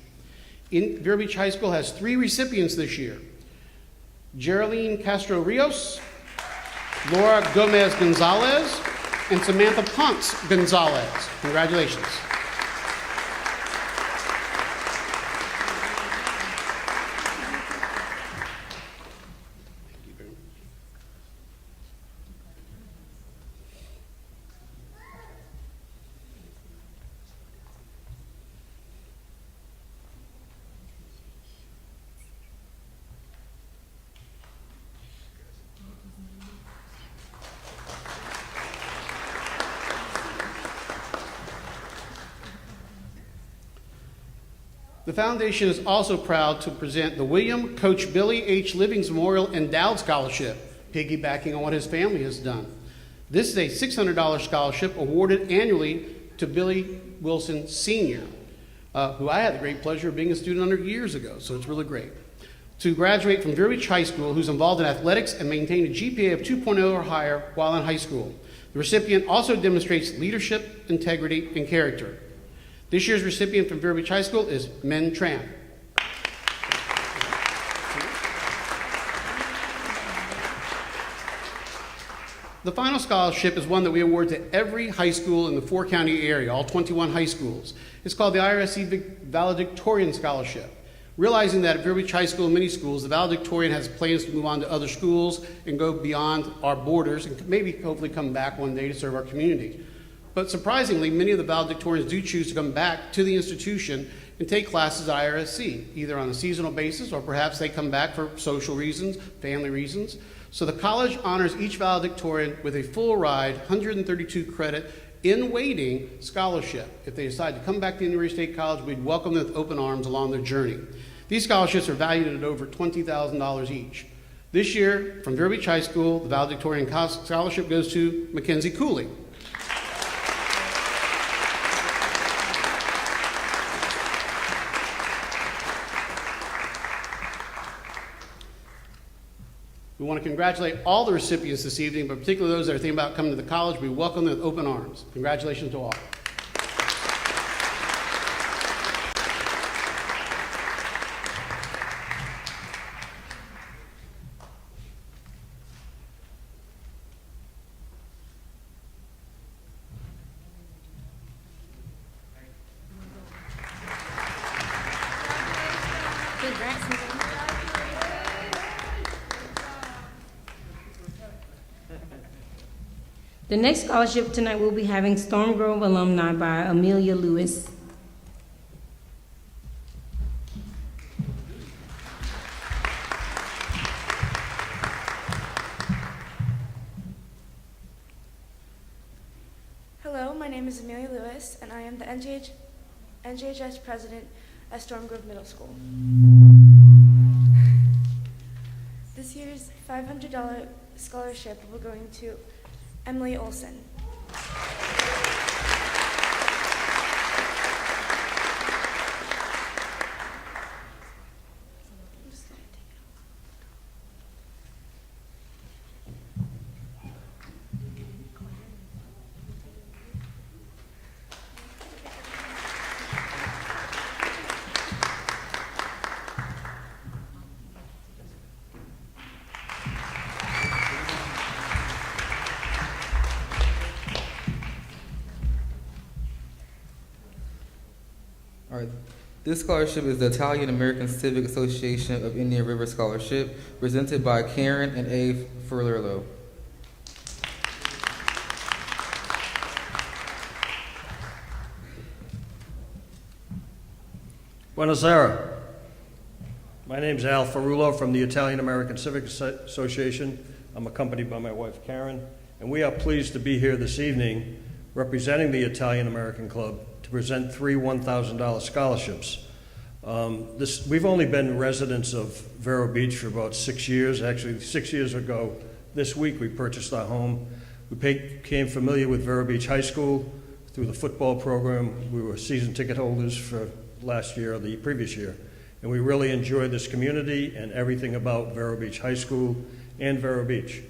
Vero Beach High School has 3 recipients this year: Geraldine Castro Rios, Laura Gomez Gonzalez, and Samantha Ponce Gonzalez. Congratulations. The foundation is also proud to present the William Coach Billy H. Livings Memorial Endowed Scholarship, piggybacking on what his family has done. This is a $600 scholarship awarded annually to Billy Wilson Sr., who I had the great pleasure of being a student under years ago, so it's really great. To graduate from Vero Beach High School, who's involved in athletics and maintained a GPA of 2.0 or higher while in high school. The recipient also demonstrates leadership, integrity, and character. This year's recipient from Vero Beach High School is Min Tran. The final scholarship is one that we award to every high school in the 4-county area, all 21 high schools. It's called the IRSC Valedictorian Scholarship. Realizing that at Vero Beach High School and many schools, the valedictorian has plans to move on to other schools and go beyond our borders and maybe hopefully come back one day to serve our community. But surprisingly, many of the valedictorians do choose to come back to the institution and take classes at IRSC, either on a seasonal basis or perhaps they come back for social reasons, family reasons. So the college honors each valedictorian with a full ride, 132 credit, in waiting scholarship. If they decide to come back to University State College, we'd welcome them with open arms along their journey. These scholarships are valued at over $20,000 each. This year, from Vero Beach High School, the valedictorian scholarship goes to Mackenzie Cooley. We want to congratulate all the recipients this evening, but particularly those that are thinking about coming to the college. We welcome them with open arms. Congratulations to all. The next scholarship tonight we'll be having Storm Grove Alumni by Amelia Lewis. Hello, my name is Amelia Lewis, and I am the NJHS president at Storm Grove Middle School. This year's $500 scholarship will be going to Emily Olson. All right. This scholarship is the Italian American Civic Association of Indian River Scholarship, presented by Karen and A. Ferrietti. Buonasera. My name is Al Ferrullo from the Italian American Civic Association. I'm accompanied by my wife Karen, and we are pleased to be here this evening representing the Italian American Club to present 3 $1,000 scholarships. We've only been residents of Vero Beach for about 6 years. Actually, 6 years ago this week we purchased our home. We became familiar with Vero Beach High School through the football program. We were season ticket holders for last year or the previous year. And we really enjoyed this community and everything about Vero Beach High School and Vero Beach.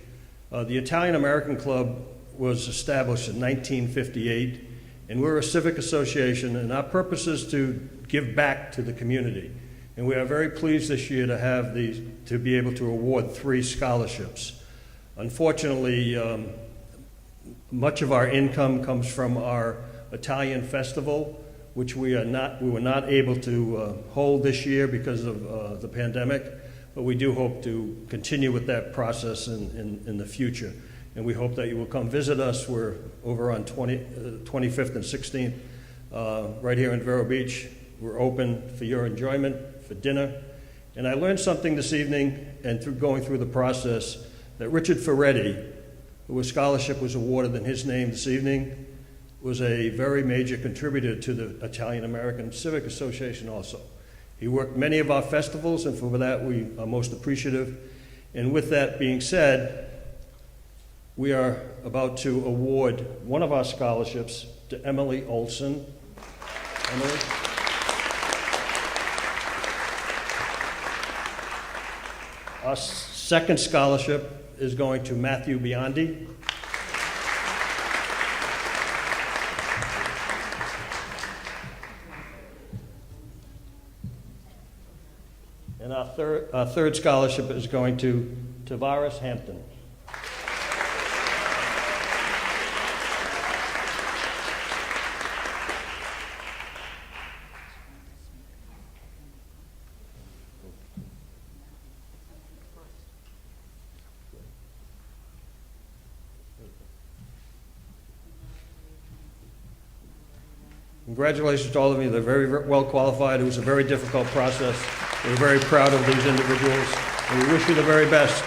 The Italian American Club was established in 1958, and we're a civic association, and our purpose is to give back to the community. And we are very pleased this year to be able to award 3 scholarships. Unfortunately, much of our income comes from our Italian festival, which we were not able to hold this year because of the pandemic, but we do hope to continue with that process in the future. And we hope that you will come visit us. We're over on 25th and 16th, right here in Vero Beach. We're open for your enjoyment, for dinner. And I learned something this evening, and through going through the process, that Richard Ferrietti, who a scholarship was awarded in his name this evening, was a very major contributor to the Italian American Civic Association also. He worked many of our festivals, and for that we are most appreciative. And with that being said, we are about to award one of our scholarships to Emily Olson. Emily? Our second scholarship is going to Matthew Biondi. And our third scholarship is going to Tavares Hampton. Congratulations to all of you. They're very well qualified. It was a very difficult process. We're very proud of these individuals, and we wish you the very best.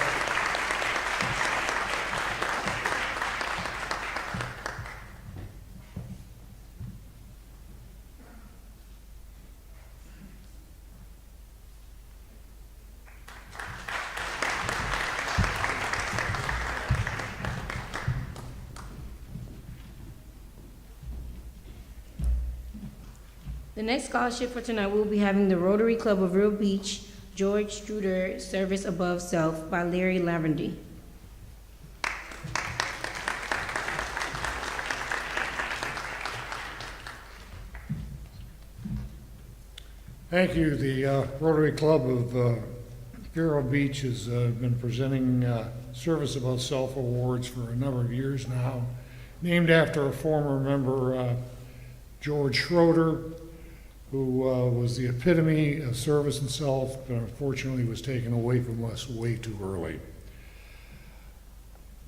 The next scholarship for tonight, we'll be having the Rotary Club of Vero Beach, George Struder, Service Above Self by Larry Laverty. Thank you. The Rotary Club of Vero Beach has been presenting Service Above Self awards for a number of years now, named after a former member, George Schroeder, who was the epitome of service and self, but unfortunately was taken away from us way too early.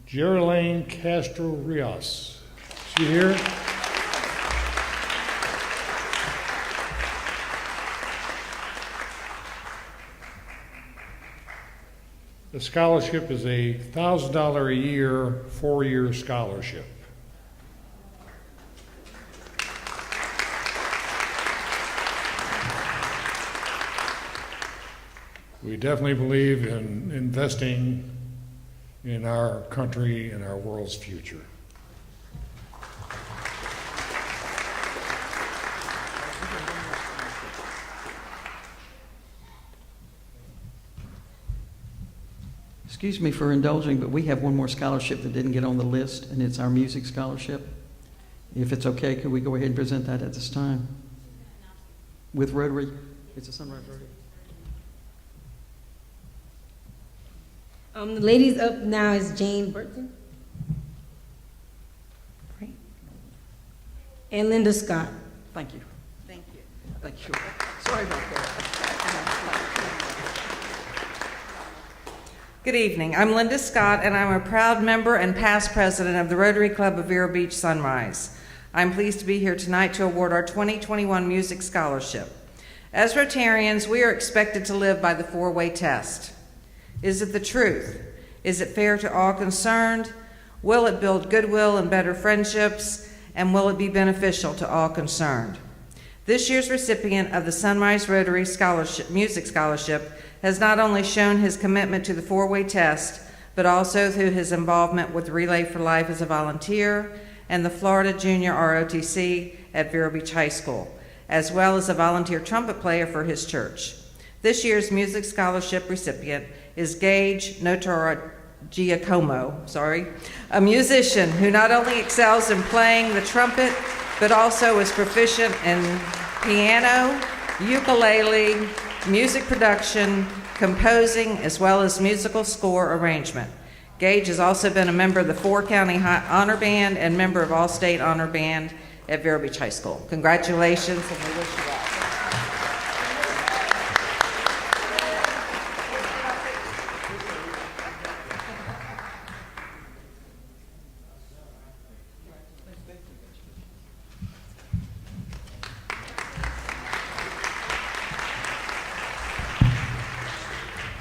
Geraldine Castro Rios. Is she here? The scholarship is a $1,000 a year, 4-year scholarship. We definitely believe in investing in our country and our world's future. Excuse me for indulging, but we have one more scholarship that didn't get on the list, and it's our music scholarship. If it's okay, could we go ahead and present that at this time? With Rotary? It's a Sunrise Rotary. The ladies up now is Jane Burton. Right. And Linda Scott. Thank you. Thank you. Thank you. Sorry about that. Good evening. I'm Linda Scott, and I'm a proud member and past president of the Rotary Club of Vero Beach Sunrise. I'm pleased to be here tonight to award our 2021 Music Scholarship. As Rotarians, we are expected to live by the 4-way test. Is it the truth? Is it fair to all concerned? Will it build goodwill and better friendships? And will it be beneficial to all concerned? This year's recipient of the Sunrise Rotary Music Scholarship has not only shown his commitment to the 4-way test, but also through his involvement with Relay for Life as a volunteer and the Florida Junior ROTC at Vero Beach High School, as well as a volunteer trumpet player for his church. This year's Music Scholarship recipient is Gage Giacomo, a musician who not only excels in playing the trumpet, but also is proficient in piano, ukulele, music production, composing, as well as musical score arrangement. Gage has also been a member of the 4-County Honor Band and member of All-State Honor Band at Vero Beach High School. Congratulations, and we wish you well.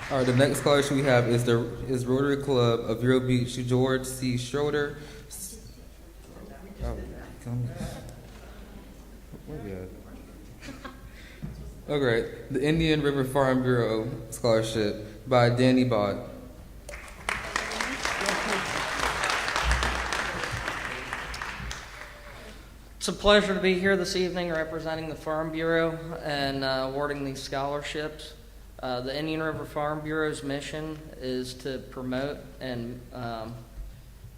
All right, the next scholarship we have is Rotary Club of Vero Beach, George C. Schroeder. Where we at? Okay, the Indian River Farm Bureau Scholarship by Danny Bott. It's a pleasure to be here this evening representing the Farm Bureau and awarding these scholarships. The Indian River Farm Bureau's mission is to promote and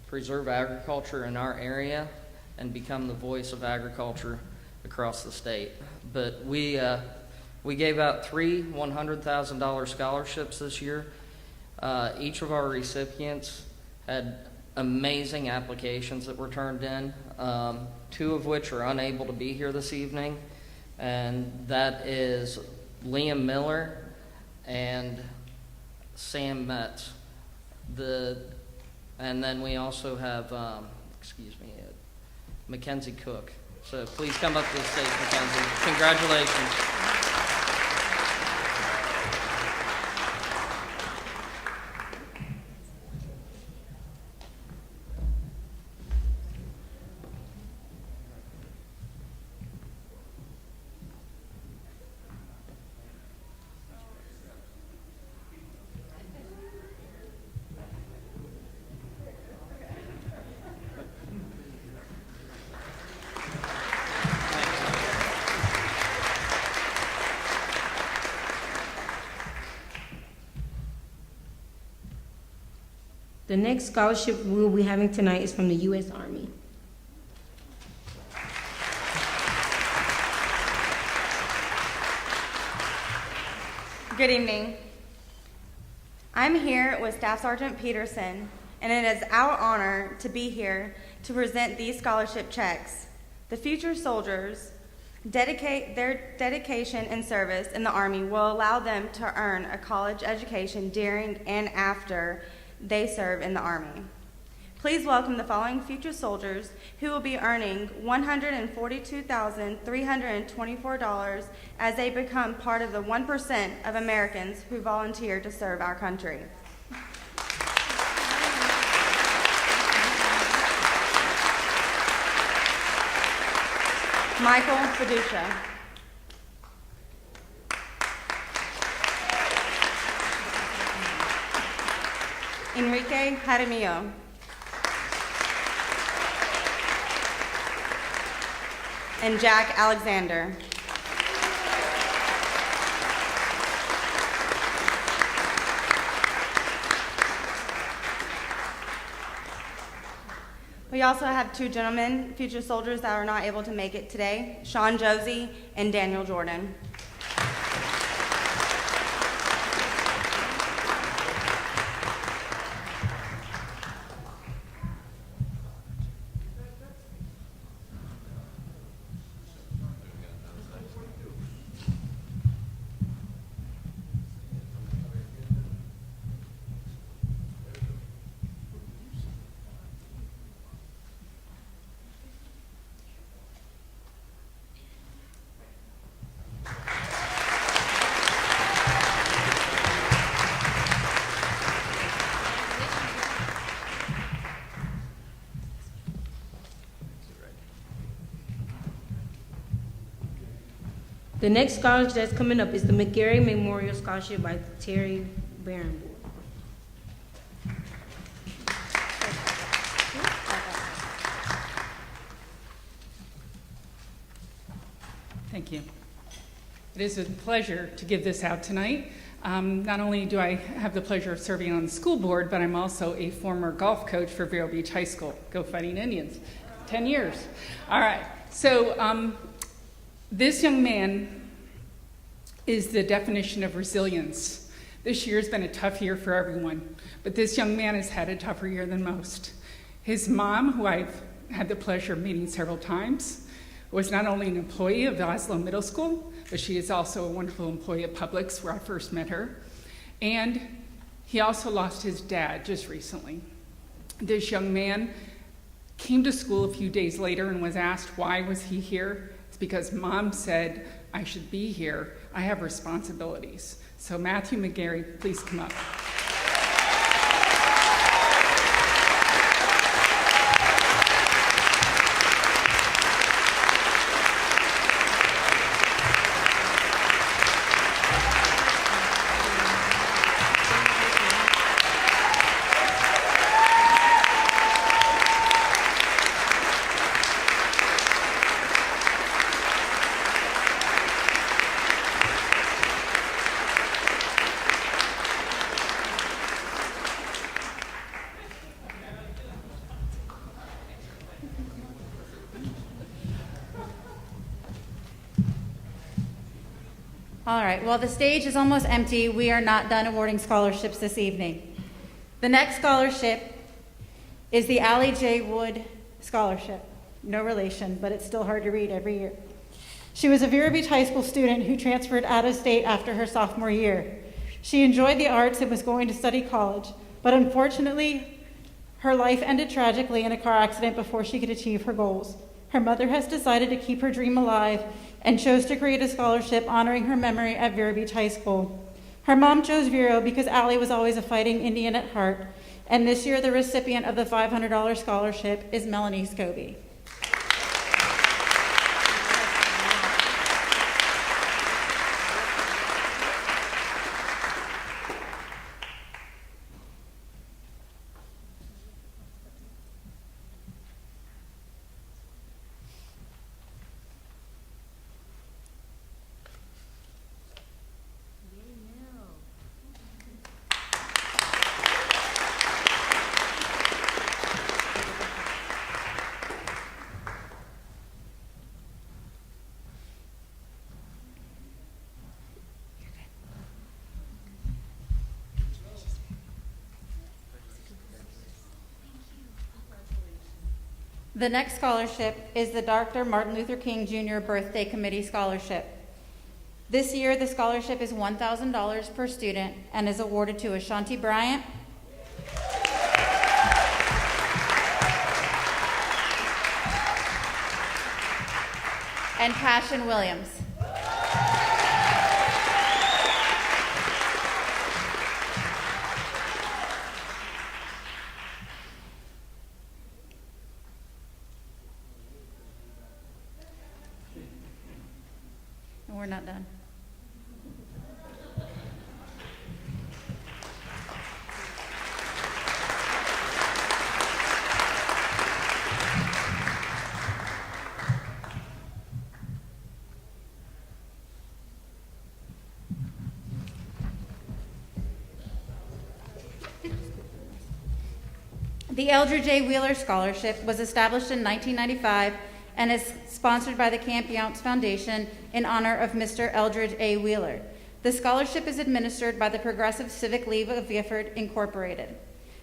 preserve agriculture in our area and become the voice of agriculture across the state. But we gave out 3 $100,000 scholarships this year. Each of our recipients had amazing applications that were turned in, 2 of which are unable to be here this evening, and that is Liam Miller and Sam Metz. And then we also have, Mackenzie Cook. So please come up to the stage, Mackenzie. Congratulations. The next scholarship we will be having tonight is from the U.S. Army. Good evening. I'm here with Staff Sergeant Peterson, and it is our honor to be here to present these scholarship checks. The future soldiers their dedication and service in the Army will allow them to earn a college education during and after they serve in the Army. Please welcome the following future soldiers who will be earning $142,324 as they become part of the 1% of Americans who volunteer to serve our country. Michael Fiducia. Enrique Jaramillo. And Jack Alexander. We also have 2 gentlemen, future soldiers, that are not able to make it today, Sean Josie and Daniel Jordan. The next scholarship that's coming up is the McGarry Memorial Scholarship by Terry Barron. Thank you. It is a pleasure to give this out tonight. Not only do I have the pleasure of serving on the school board, but I'm also a former golf coach for Vero Beach High School. Go Fighting Indians. 10 years. All right. So this young man is the definition of resilience. This year's been a tough year for everyone, but this young man has had a tougher year than most. His mom, who I've had the pleasure of meeting several times, was not only an employee of Oslo Middle School, but she is also a wonderful employee at Publix, where I first met her. And he also lost his dad just recently. This young man came to school a few days later and was asked why was he here. It's because Mom said, I should be here. I have responsibilities. So Matthew McGarry, please come up. All right, well, the stage is almost empty. We are not done awarding scholarships this evening. The next scholarship is the Allie J. Wood Scholarship. No relation, but it's still hard to read every year. She was a Vero Beach High School student who transferred out of state after her sophomore year. She enjoyed the arts and was going to study college, but unfortunately, her life ended tragically in a car accident before she could achieve her goals. Her mother has decided to keep her dream alive and chose to create a scholarship honoring her memory at Vero Beach High School. Her mom chose Vero because Allie was always a fighting Indian at heart, and this year the recipient of the $500 scholarship is Melanie Scobie. The next scholarship is the Dr. Martin Luther King Jr. Birthday Committee Scholarship. This year, the scholarship is $1,000 per student and is awarded to Ashanti Bryant, and Passion Williams. We're not done. The Eldridge A. Wheeler Scholarship was established in 1995 and is sponsored by the Camp Younce Foundation in honor of Mr. Eldridge A. Wheeler. The scholarship is administered by the Progressive Civic League of Gifford, Incorporated.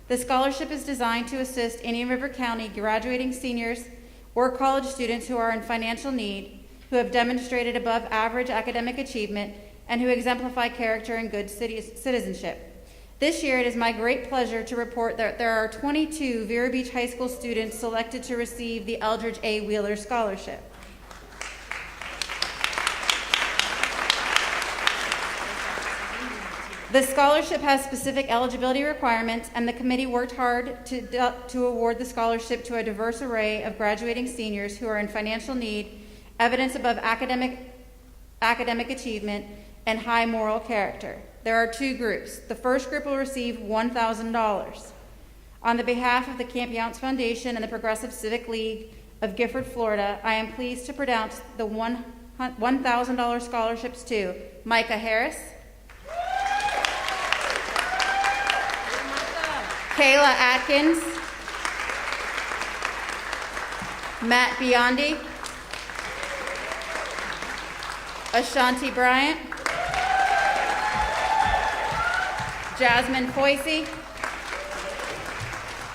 The scholarship is designed to assist Indian River County graduating seniors or college students who are in financial need, who have demonstrated above average academic achievement, and who exemplify character and good citizenship. This year, it is my great pleasure to report that there are 22 Vero Beach High School students selected to receive the Eldridge A. Wheeler Scholarship. The scholarship has specific eligibility requirements, and the committee worked hard to award the scholarship to a diverse array of graduating seniors who are in financial need, evidence above academic achievement, and high moral character. There are two groups. The first group will receive $1,000. On the behalf of the Camp Younce Foundation and the Progressive Civic League of Gifford, Florida, I am pleased to pronounce the $1,000 scholarships to Micah Harris, Kayla Atkins, Matt Biondi, Ashanti Bryant, Jasmine Foisey,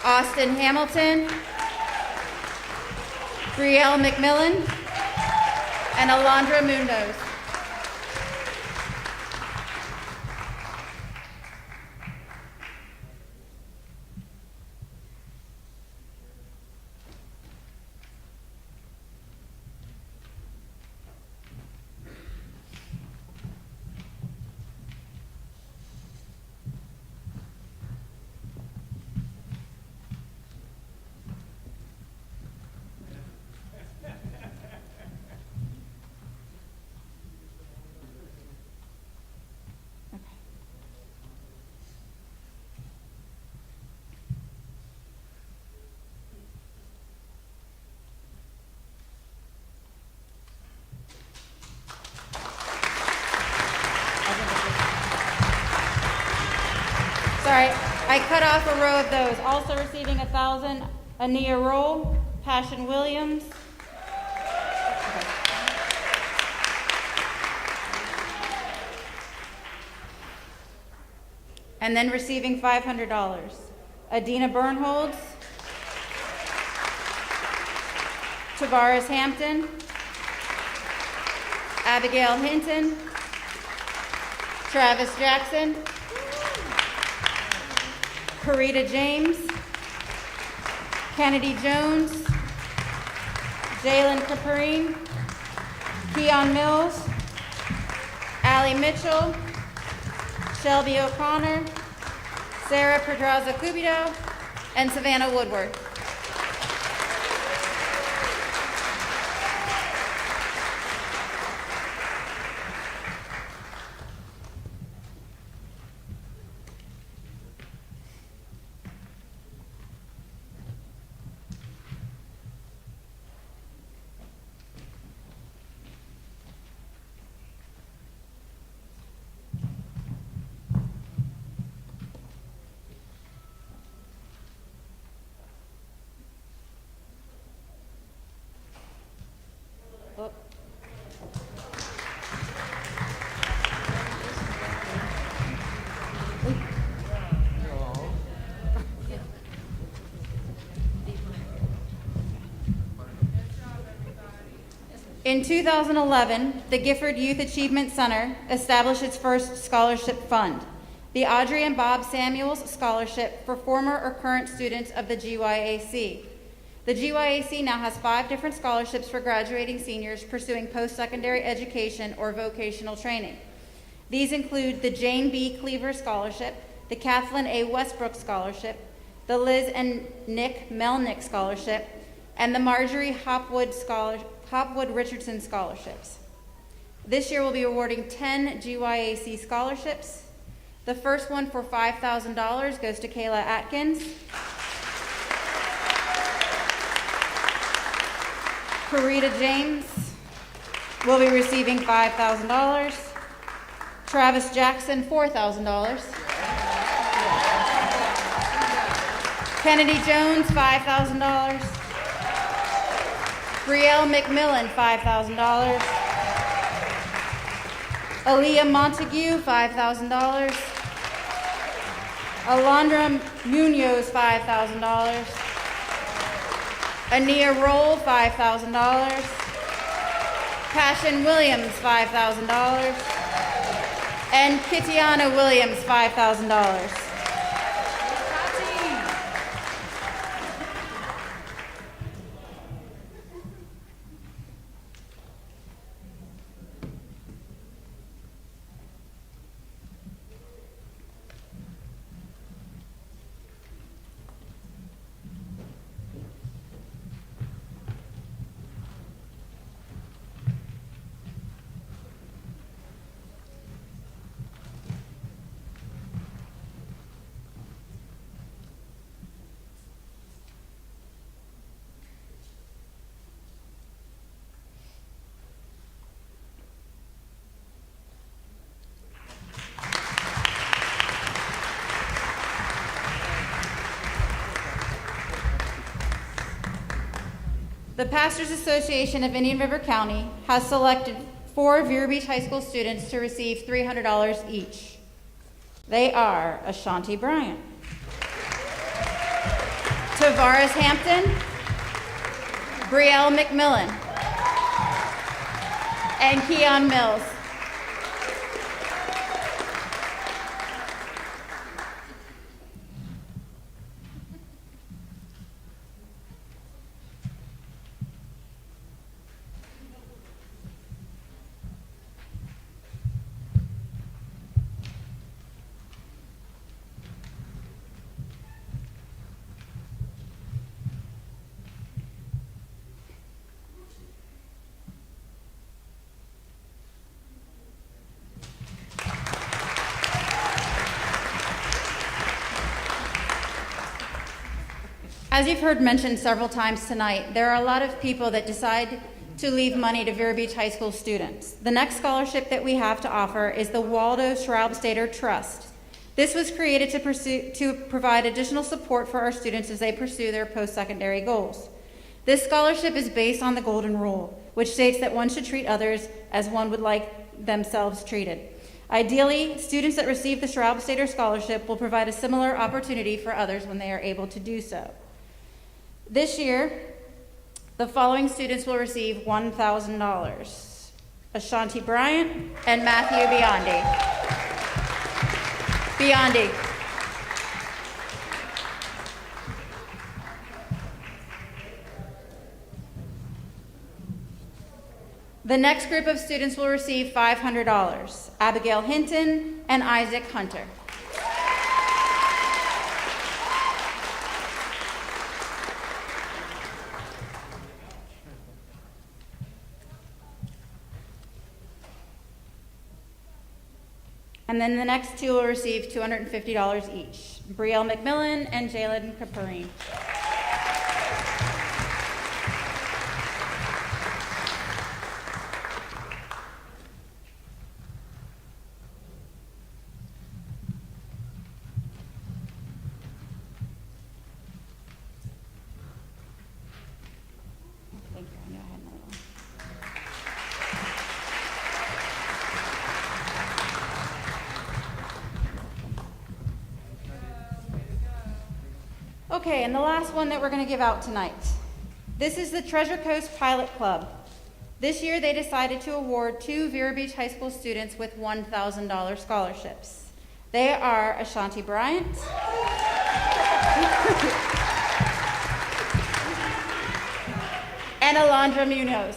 Austin Hamilton, Brielle McMillan, and Alondra Mundos. Sorry, I cut off a row of those. Also receiving 1,000, Ania Roll, Passion Williams. And then receiving $500, Adina Bernholz, Tavares Hampton, Abigail Hinton, Travis Jackson, Karita James, Kennedy Jones, Jalen Caprine, Keon Mills, Allie Mitchell, Shelby O'Connor, Sarah Pedraza Cubido, and Savannah Woodward. In 2011, the Gifford Youth Achievement Center established its first scholarship fund, the Audrey and Bob Samuels Scholarship for former or current students of the GYAC. The GYAC now has 5 different scholarships for graduating seniors pursuing post-secondary education or vocational training. These include the Jane B. Cleaver Scholarship, the Kathleen A. Westbrook Scholarship, the Liz and Nick Melnick Scholarship, and the Marjorie Hopwood Richardson Scholarships. This year we'll be awarding 10 GYAC scholarships. The first one for $5,000 goes to Kayla Atkins. Karita James will be receiving $5,000. Travis Jackson, $4,000. Kennedy Jones, $5,000. Brielle McMillan, $5,000. Aaliyah Montague, $5,000. Alondra Munoz, $5,000. Ania Roll, $5,000. Passion Williams, $5,000. And Kitiana Williams, $5,000. The Pastors Association of Indian River County has selected 4 Vero Beach High School students to receive $300 each. They are Ashanti Bryant, Tavares Hampton, Brielle McMillan, and Keon Mills. As you've heard mentioned several times tonight, there are a lot of people that decide to leave money to Vero Beach High School students. The next scholarship that we have to offer is the Waldo Schraubstater Trust. This was created to provide additional support for our students as they pursue their post-secondary goals. This scholarship is based on the Golden Rule, which states that one should treat others as one would like themselves treated. Ideally, students that receive the Schraubstater Scholarship will provide a similar opportunity for others when they are able to do so. This year, the following students will receive $1,000. Ashanti Bryant and Matthew Biondi. The next group of students will receive $500. Abigail Hinton and Isaac Hunter. And then the next two will receive $250 each. Brielle McMillan and Jalen Caperine. Okay, and the last one that we're going to give out tonight. This is the Treasure Coast Pilot Club. This year they decided to award 2 Vero Beach High School students with $1,000 scholarships. They are Ashanti Bryant and Alondra Munoz.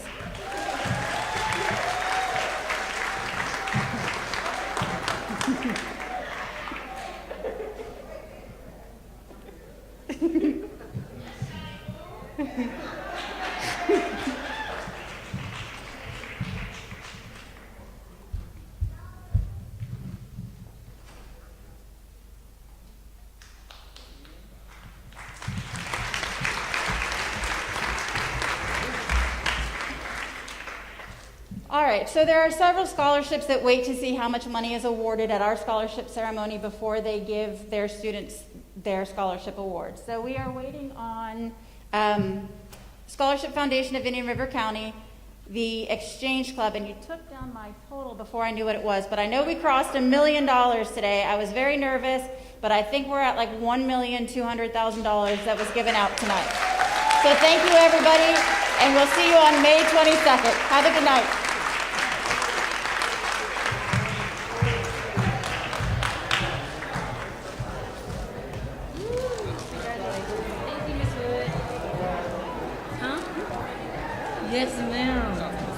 All right, so there are several scholarships that wait to see how much money is awarded at our scholarship ceremony before they give their students their scholarship awards. So we are waiting on Scholarship Foundation of Indian River County, the Exchange Club, and you took down my total before I knew what it was, but I know we crossed $1 million today. I was very nervous, but I think we're at like $1,200,000 that was given out tonight. So thank you, everybody, and we'll see you on May 22nd. Have a good night. Yes, ma'am.